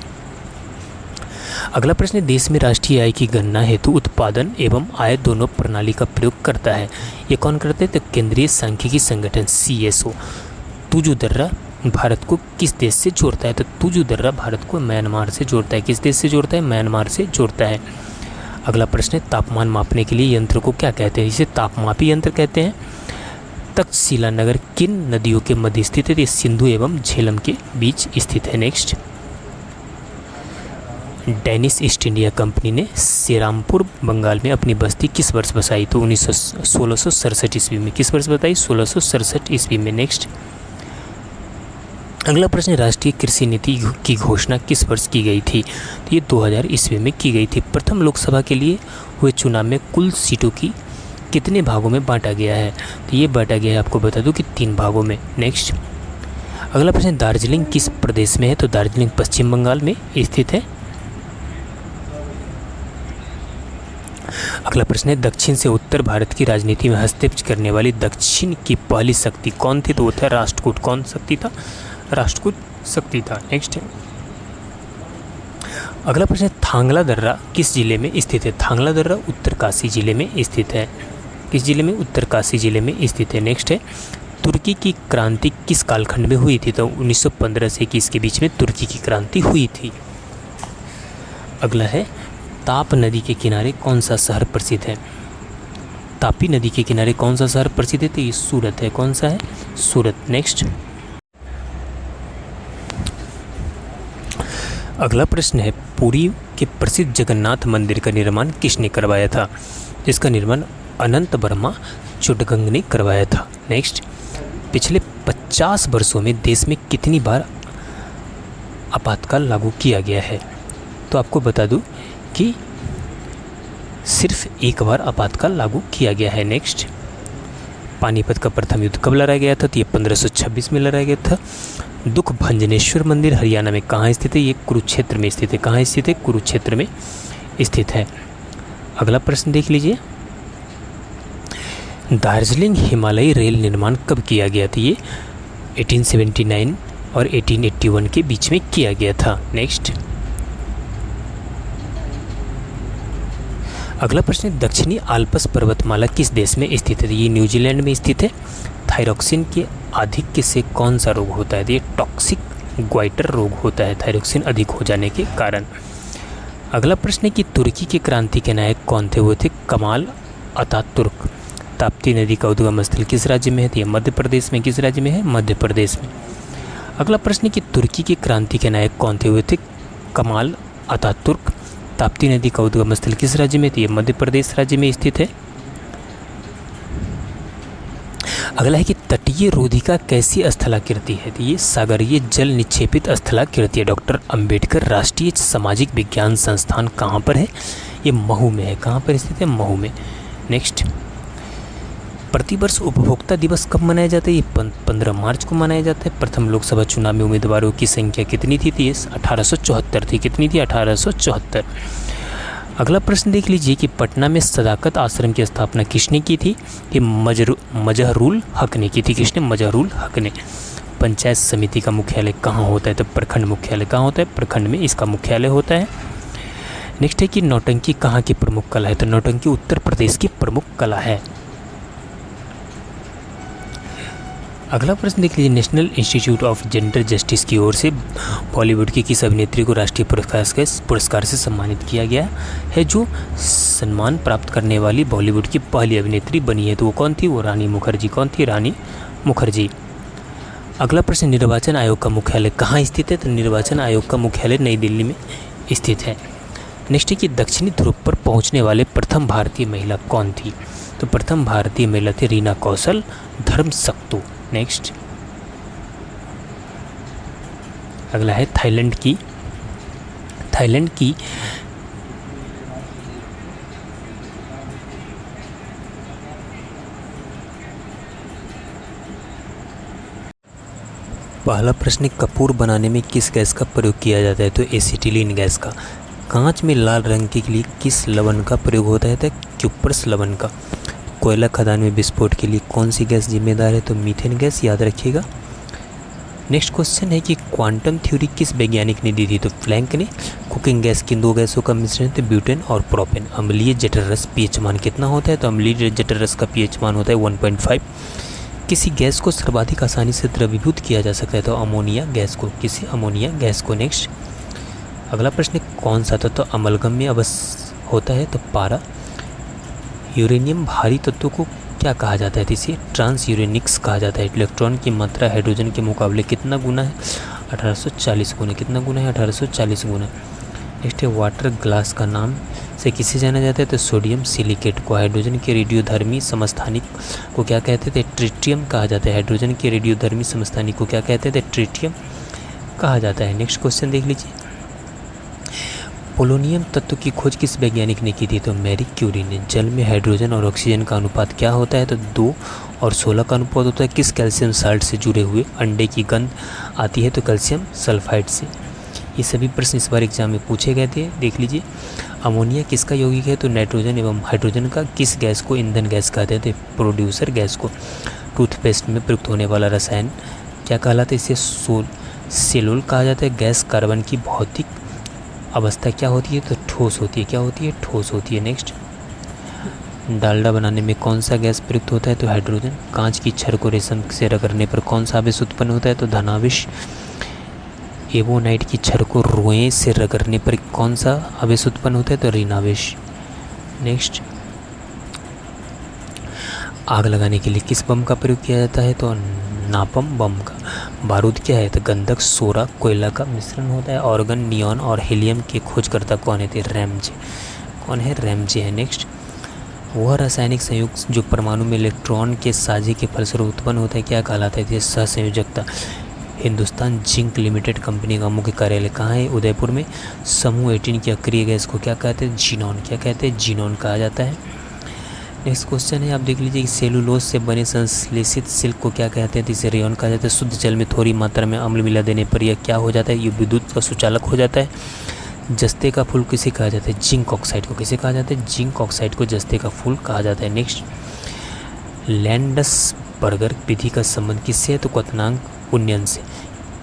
अगला प्रश्न, देश में राष्ट्रीय आय की गणना हेतु उत्पादन एवं आय दोनों प्रणाली का प्रयोग करता है। ये कौन करते हैं? तो केंद्रीय सांख्यिकी संगठन CSO। तुजु दर्रा भारत को किस देश से जोड़ता है? तो तुजु दर्रा भारत को म्यांमार से जोड़ता है। किस देश से जोड़ता है? म्यांमार से जोड़ता है। अगला प्रश्न है, तापमान मापने के लिए यंत्र को क्या कहते हैं? इसे तापमापी यंत्र कहते हैं। तक्षशिला नगर किन नदियों के मध्य स्थित है? सिंधु एवं झेलम के बीच स्थित है। Next, Danish east India company ने श्रीरामपुर बंगाल में अपनी बस्ती किस वर्ष बसाई? तो 1667 ईस्वी में। किस वर्ष बताई? 1667 ईस्वी में। नेक्स्ट, अगला प्रश्न, राष्ट्रीय कृषि नीति की घोषणा किस वर्ष की गई थी? तो ये 2000 ईस्वी में की गई थी। प्रथम लोकसभा के लिए हुए चुनाव में कुल सीटों की कितने भागों में बांटा गया है? तो ये बांटा गया है, आपको बता दूं कि 3 भागों में। नेक्स्ट, अगला प्रश्न, दार्जिलिंग किस प्रदेश में है? तो दार्जिलिंग पश्चिम बंगाल में स्थित है। अगला प्रश्न है, दक्षिण से उत्तर भारत की राजनीति में हस्तक्षेप करने वाली दक्षिण की पहली शक्ति कौन थी? तो वो था राष्ट्रकूट। कौन शक्ति था? राष्ट्रकूट शक्ति था। नेक्स्ट है, अगला प्रश्न है, थांगला दर्रा किस जिले में स्थित है? थांगला दर्रा उत्तरकाशी जिले में स्थित है। किस जिले में? उत्तरकाशी जिले में स्थित है। नेक्स्ट है, तुर्की की क्रांति किस कालखंड में हुई थी? तो 1915 से 21 के बीच में तुर्की की क्रांति हुई थी। अगला है, ताप नदी के किनारे कौन सा शहर प्रसिद्ध है? तापी नदी के किनारे कौन सा शहर प्रसिद्ध है? तो ये सूरत है। कौन सा है? सूरत। नेक्स्ट अगला प्रश्न है, पुरी के प्रसिद्ध जगन्नाथ मंदिर का निर्माण किसने करवाया था? जिसका निर्माण अनंत वर्मा चुटगंग ने करवाया था। नेक्स्ट पिछले 50 वर्षों में देश में कितनी बार आपातकाल लागू किया गया है? तो आपको बता दूं कि सिर्फ एक बार आपातकाल लागू किया गया है। नेक्स्ट पानीपत का प्रथम युद्ध कब लड़ा गया था? तो ये 1526 में लड़ा गया था। दुख भंजनेश्वर मंदिर हरियाणा में कहाँ स्थित है? ये कुरुक्षेत्र में स्थित है। कहाँ स्थित है? कुरुक्षेत्र में स्थित है। अगला प्रश्न देख लीजिए, दार्जिलिंग हिमालयी रेल निर्माण कब किया गया था? ये 1879 और 1881 के बीच में किया गया था। नेक्स्ट अगला प्रश्न, दक्षिणी आल्प्स पर्वतमाला किस देश में स्थित है? ये न्यूजीलैंड में स्थित है। थायरॉक्सिन के आधिक्य से कौन सा रोग होता है? ये टॉक्सिक ग्वाइटर रोग होता है, थायरॉक्सिन अधिक हो जाने के कारण। अगला प्रश्न है कि तुर्की के क्रांति के नायक कौन थे? वो थे कमाल अतातुर्क। ताप्ती नदी का उद्गम स्थल किस राज्य में है? तो मध्य प्रदेश में। किस राज्य में है? मध्य प्रदेश में। अगला प्रश्न है कि तुर्की के क्रांति के नायक कौन थे? वो थे कमाल अतातुर्क। ताप्ती नदी का उद्गम स्थल किस राज्य में? तो ये मध्य प्रदेश राज्य में स्थित है। अगला है कि तटीय रोधिका कैसी स्थलाकृति है? तो ये सागरीय जल निक्षेपित स्थलाकृति है। डॉक्टर अंबेडकर राष्ट्रीय सामाजिक विज्ञान संस्थान कहाँ पर है? ये महू में है। कहाँ पर स्थित है? महू में। नेक्स्ट प्रतिवर्ष उपभोक्ता दिवस कब मनाया जाता है? ये 15 मार्च को मनाया जाता है। प्रथम लोकसभा चुनाव में उम्मीदवारों की संख्या कितनी थी? तो ये 1874 थी। कितनी थी? 1874। अगला प्रश्न देख लीजिए कि पटना में सदाकत आश्रम की स्थापना किसने की थी? ये मजहरूल हक ने की थी। किसने? मजहरूल हक ने। पंचायत समिति का मुख्यालय कहाँ होता है? तो प्रखंड मुख्यालय कहाँ होता है? प्रखंड में इसका मुख्यालय होता है। नेक्स्ट है कि नौटंकी कहाँ की प्रमुख कला है? तो नौटंकी उत्तर प्रदेश की प्रमुख कला है। अगला प्रश्न देख लीजिए, national institute of gender justice की ओर से बॉलीवुड की किस अभिनेत्री को राष्ट्रीय पुरस्कार से सम्मानित किया गया है? जो सम्मान प्राप्त करने वाली बॉलीवुड की पहली अभिनेत्री बनी है। तो वो कौन थी? वो रानी मुखर्जी। कौन थी? रानी मुखर्जी। अगला प्रश्न, निर्वाचन आयोग का मुख्यालय कहाँ स्थित है? तो निर्वाचन आयोग का मुख्यालय नई दिल्ली में स्थित है। नेक्स्ट है कि दक्षिणी ध्रुव पर पहुँचने वाले प्रथम भारतीय महिला कौन थी? तो प्रथम भारतीय महिला थी रीना कौशल धर्मसक्तु। नेक्स्ट अगला है थाईलैंड की पहला प्रश्न, कपूर बनाने में किस गैस का प्रयोग किया जाता है? तो एसिटिलीन गैस का। कांच में लाल रंग के लिए किस लवण का प्रयोग होता है? तो क्यूपर्स लवण का। कोयला खदान में विस्फोट के लिए कौन सी गैस जिम्मेदार है? तो मीथेन गैस, याद रखिएगा। नेक्स्ट क्वेश्चन है कि क्वांटम थ्योरी किस वैज्ञानिक ने दी थी? तो प्लैंक ने। कुकिंग गैस किन दो गैसों का मिश्रण है? तो ब्यूटेन और प्रोपेन। अम्लीय जठर रस पीएच मान कितना होता है? तो अम्लीय जठर रस का पीएच मान होता है 1.5। किसी गैस को सर्वाधिक आसानी से द्रवीभूत किया जा सकता है? तो अमोनिया गैस को। किसी अमोनिया गैस को। नेक्स्ट अगला प्रश्न, कौन सा तत्व अमलगम में अवश्य होता है? तो पारा। यूरेनियम भारी तत्वों को क्या कहा जाता है? इसे ट्रांस यूरेनिक्स कहा जाता है। इलेक्ट्रॉन की मात्रा हाइड्रोजन के मुकाबले कितना गुना है? 1840 गुना। कितना गुना है? 1840 गुना। नेक्स्ट है, वाटर ग्लास का नाम से किसे जाना जाता है? तो सोडियम सिलिकेट को। हाइड्रोजन के रेडियोधर्मी समस्थानिक को क्या कहते थे? ट्रिटियम कहा जाता है। हाइड्रोजन के रेडियोधर्मी समस्थानिक को क्या कहते थे? ट्रिटियम कहा जाता है। नेक्स्ट क्वेश्चन देख लीजिए, पोलोनियम तत्व की खोज किस वैज्ञानिक ने की थी? तो मैरी क्यूरी ने। जल में हाइड्रोजन और ऑक्सीजन का अनुपात क्या होता है? तो 2 और 16 का अनुपात होता है। किस कैल्शियम साल्ट से जुड़े हुए अंडे की गंध आती है? तो कैल्शियम सल्फाइड से। ये सभी प्रश्न इस बार एग्जाम में पूछे गए थे, देख लीजिए। अमोनिया किसका यौगिक है? तो नाइट्रोजन एवं हाइड्रोजन का। किस गैस को ईंधन गैस कहते हैं? तो प्रोड्यूसर गैस को। टूथपेस्ट में प्रयुक्त होने वाला रसायन क्या कहलाता है? इसे सेलुलोज कहा जाता है। गैस कार्बन की भौतिक अवस्था क्या होती है? तो ठोस होती है। क्या होती है? ठोस होती है। नेक्स्ट, डालडा बनाने में कौन सा गैस प्रयुक्त होता है? तो हाइड्रोजन। कांच की छड़ को रेशम से रगड़ने पर कौन सा आवेश उत्पन्न होता है? तो धनावेश। एवोनाइट की छड़ को रुएं से रगड़ने पर कौन सा आवेश उत्पन्न होता है? तो ऋणावेश। नेक्स्ट, आग लगाने के लिए किस बम का प्रयोग किया जाता है? तो नापम बम का। बारूद क्या है? तो गंधक, सोरा, कोयला का मिश्रण होता है। ऑर्गन, नियॉन और हीलियम के खोजकर्ता कौन है? तो रैमजे। कौन है? रैमजे है। नेक्स्ट, वह रासायनिक संयुक्त जो परमाणु में इलेक्ट्रॉन के साझे के फलस्वरूप उत्पन्न होता है क्या कहलाता है? सहसंयोजकता। हिंदुस्तान जिंक लिमिटेड कंपनी का मुख्य कार्यालय कहाँ है? उदयपुर में। समूह 18 की अक्रिय गैस को क्या कहते हैं? जीनॉन। क्या कहते हैं? जीनॉन कहा जाता है। नेक्स्ट क्वेश्चन है, आप देख लीजिए कि सेलुलोज से बने संश्लेषित सिल्क को क्या कहते हैं? तो इसे रेयॉन कहा जाता है। शुद्ध जल में थोड़ी मात्रा में अम्ल मिला देने पर यह क्या हो जाता है? ये विद्युत का सुचालक हो जाता है। जस्ते का फूल किसे कहा जाता है? जिंक ऑक्साइड को। किसे कहा जाता है? जिंक ऑक्साइड को जस्ते का फूल कहा जाता है। नेक्स्ट, लैंडसबर्गर विधि का संबंध किससे है? तो क्वथनांक उन्नयन से।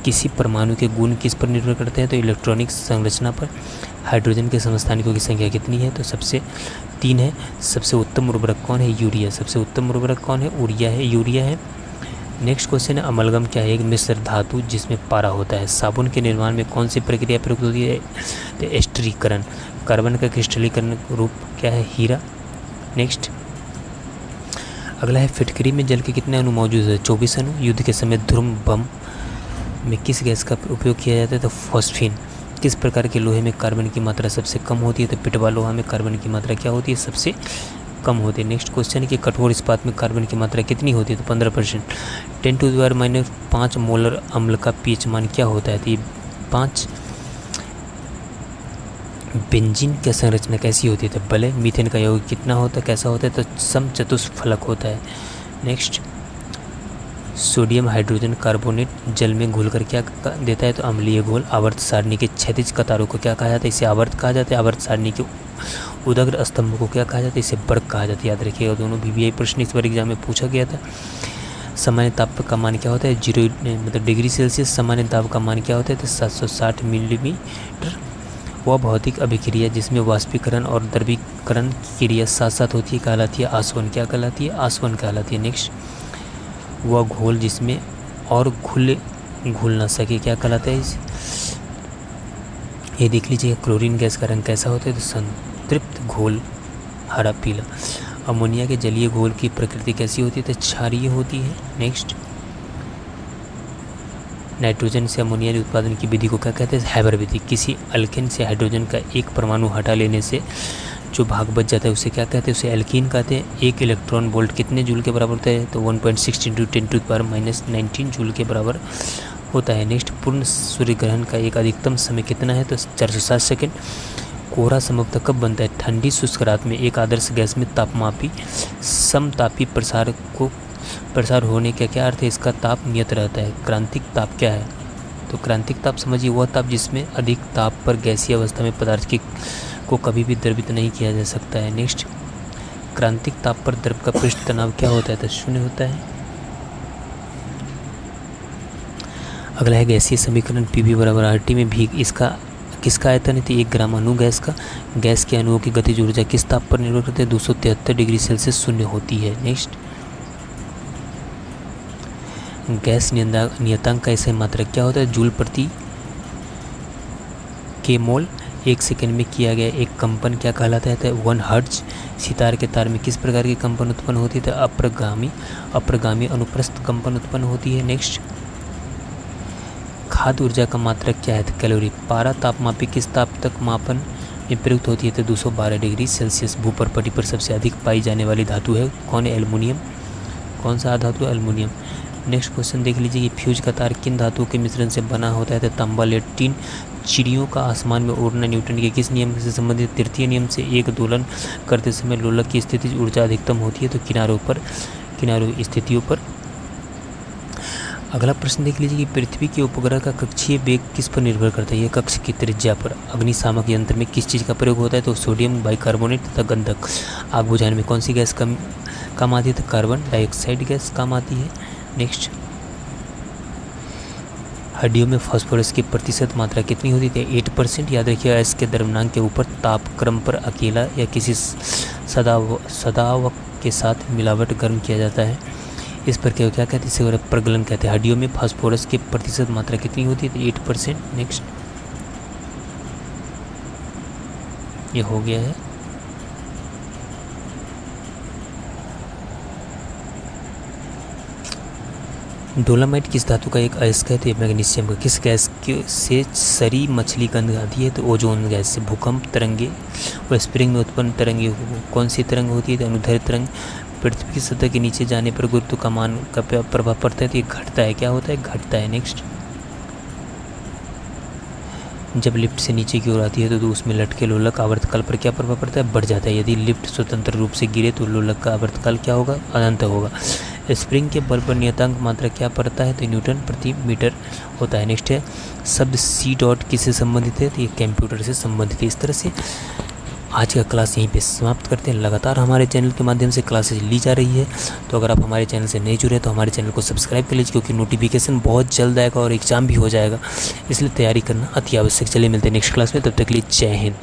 किसी परमाणु के गुण किस पर निर्भर करते हैं? तो इलेक्ट्रॉनिक संरचना पर। हाइड्रोजन के समस्थानिकों की संख्या कितनी है? तो सबसे 3 है। सबसे उत्तम उर्वरक कौन है? यूरिया। सबसे उत्तम उर्वरक कौन है? यूरिया है। नेक्स्ट क्वेश्चन है, अमलगम क्या है? एक मिश्र धातु जिसमें पारा होता है। साबुन के निर्माण में कौन सी प्रक्रिया प्रयुक्त होती है? तो एस्टरीकरण। कार्बन का क्रिस्टलीकरण रूप क्या है? हीरा। नेक्स्ट, अगला है, फिटकरी में जल के कितने अणु मौजूद है? 24 अणु। युद्ध के समय ध्रुव बम में किस गैस का उपयोग किया जाता है? तो फॉस्फीन। किस प्रकार के लोहे में कार्बन की मात्रा सबसे कम होती है? तो पिटवा लोहा में कार्बन की मात्रा क्या होती है? सबसे कम होती है। नेक्स्ट क्वेश्चन है कि कठोर इस्पात में कार्बन की मात्रा कितनी होती है? तो 15%। 10⁻⁻5 मोलर अम्ल का पीएच मान क्या होता है? तो ये 5। बेंजीन की संरचना कैसी होती है? तो बलय। मीथेन का योग कितना होता है? कैसा होता है? तो समचतुष्फलक होता है। नेक्स्ट, सोडियम हाइड्रोजन कार्बोनेट जल में घुलकर क्या देता है? तो अम्लीय घोल। आवर्त सारणी के क्षैतिज कतारों को क्या कहा जाता है? इसे आवर्त कहा जाता है। आवर्त सारणी के उदग्र स्तंभ को क्या कहा जाता है? इसे वर्ग कहा जाता है। याद रखिएगा, दोनों VVI प्रश्न इस बार एग्जाम में पूछा गया था। सामान्य ताप का मान क्या होता है? 0 मतलब डिग्री सेल्सियस। सामान्य दाब का मान क्या होता है? तो 760 मिलीमीटर। वह भौतिक अभिक्रिया जिसमें वाष्पीकरण और द्रवीकरण की क्रिया साथ साथ होती है कहलाती है आसवन। क्या कहलाती है? आसवन कहलाती है। नेक्स्ट, वह घोल जिसमें और घुल ना सके क्या कहलाता है? ये देख लीजिए, क्लोरीन गैस का रंग कैसा होता है? तो संतृप्त घोल, हरा पीला। अमोनिया के जलीय घोल की प्रकृति कैसी होती है? तो क्षारीय होती है। नेक्स्ट, नाइट्रोजन से अमोनिया उत्पादन की विधि को क्या कहते हैं? हैबर विधि। किसी अल्केन से हाइड्रोजन का एक परमाणु हटा लेने से जो भाग बच जाता है उसे क्या कहते हैं? उसे एल्कीन कहते हैं। एक इलेक्ट्रॉन वोल्ट कितने जूल के बराबर होता है? तो 1.6 × 10⁻⁻19 जूल के बराबर होता है। नेक्स्ट, पूर्ण सूर्य ग्रहण का एक अधिकतम समय कितना है? तो 460 सेकेंड। कोहरा संभवतः कब बनता है? ठंडी शुष्क रात में। एक आदर्श गैस में तापमापी समतापी प्रसार होने का क्या अर्थ है? इसका ताप नियत रहता है। क्रांतिक ताप क्या है? तो क्रांतिक ताप समझिए वह ताप जिसमें अधिक ताप पर गैसीय अवस्था में पदार्थ को कभी भी द्रवित नहीं किया जा सकता है। नेक्स्ट, क्रांतिक ताप पर द्रव का पृष्ठ तनाव क्या होता है? तो 0 होता है। अगला है गैसीय समीकरण PV = RT में भी इसका किसका आयतन है? तो 1 ग्राम अणु गैस का। गैस के अणुओं की गतिज ऊर्जा किस ताप पर निर्भर करती है? 273 डिग्री सेल्सियस 0 होती है। नेक्स्ट, गैस नियतांक का ऐसे मात्रक क्या होता है? जूल प्रति के मोल। 1 सेकंड में किया गया एक कंपन क्या कहलाता है? तो 1 हर्ट्ज। सितार के तार में किस प्रकार की कंपन उत्पन्न होती है? तो अप्रगामी अनुप्रस्थ कंपन उत्पन्न होती है। नेक्स्ट, खाद्य ऊर्जा का मात्रक क्या है? तो कैलोरी। पारा तापमापी किस ताप तक मापन में प्रयुक्त होती है? तो 212 डिग्री सेल्सियस। भूपर्पटी पर सबसे अधिक पाई जाने वाली धातु है कौन है? एल्युमिनियम। कौन सा धातु है? एल्युमिनियम। नेक्स्ट क्वेश्चन देख लीजिए कि फ्यूज का तार किन धातुओं के मिश्रण से बना होता है? तो तांबा, लेड, टिन। चिड़ियों का आसमान में उड़ना न्यूटन के किस नियम से संबंधित? तृतीय नियम से। एक दोलन करते समय लोलक की स्थिति ऊर्जा अधिकतम होती है तो किनारों स्थितियों पर। अगला प्रश्न देख लीजिए कि पृथ्वी के उपग्रह का कक्षीय वेग किस पर निर्भर करता है? यह कक्ष की त्रिज्या पर। अग्निशामक यंत्र में किस चीज़ का प्रयोग होता है? तो सोडियम बाइकार्बोनेट तथा गंधक। आग बुझाने में कौन सी गैस काम आती है? तो कार्बन डाइऑक्साइड गैस काम आती है। नेक्स्ट, हड्डियों में फास्फोरस की प्रतिशत मात्रा कितनी होती है? 8%। याद रखिएगा, एस के द्रव्यमान के ऊपर तापक्रम पर अकेला या किसी सदावक के साथ मिलावट गर्म किया जाता है। इस पर क्या कहते हैं? इसे प्रगलन कहते हैं। हड्डियों में फास्फोरस की प्रतिशत मात्रा कितनी होती है? 8%। नेक्स्ट, ये हो गया है। डोलामाइट किस धातु का एक अयस्क है? तो ये मैग्नीशियम का। किस गैस से सरी मछली गंध आती है? तो ओजोन गैस से। भूकंप तरंगे व स्प्रिंग में उत्पन्न तरंगे कौन सी तरंग होती है? तो अनुदैर्ध्य तरंग। पृथ्वी की सतह के नीचे जाने पर गुरुत्व का मान का प्रभाव पड़ता है? तो ये घटता है। क्या होता है? घटता है। नेक्स्ट, जब लिफ्ट से नीचे की ओर आती है तो उसमें लटके लोलक आवर्तकाल पर क्या प्रभाव पड़ता है? बढ़ जाता है। यदि लिफ्ट स्वतंत्र रूप से गिरे तो लोलक का आवर्तकाल क्या होगा? अनंत होगा। स्प्रिंग के बल पर नियतांक मात्रा क्या पड़ता है? तो न्यूटन प्रति मीटर होता है। नेक्स्ट है, शब्द सी डॉट किससे संबंधित है? तो ये कंप्यूटर से संबंधित है। इस तरह से आज का क्लास यहीं पे समाप्त करते हैं। लगातार हमारे चैनल के माध्यम से क्लासेज ली जा रही है, तो अगर आप हमारे चैनल से नहीं जुड़े तो हमारे चैनल को सब्सक्राइब कर लीजिए, क्योंकि नोटिफिकेशन बहुत जल्द आएगा और एग्ज़ाम भी हो जाएगा, इसलिए तैयारी करना अति आवश्यक। चलिए मिलते हैं नेक्स्ट क्लास में, तब तक के लिए जय हिंद।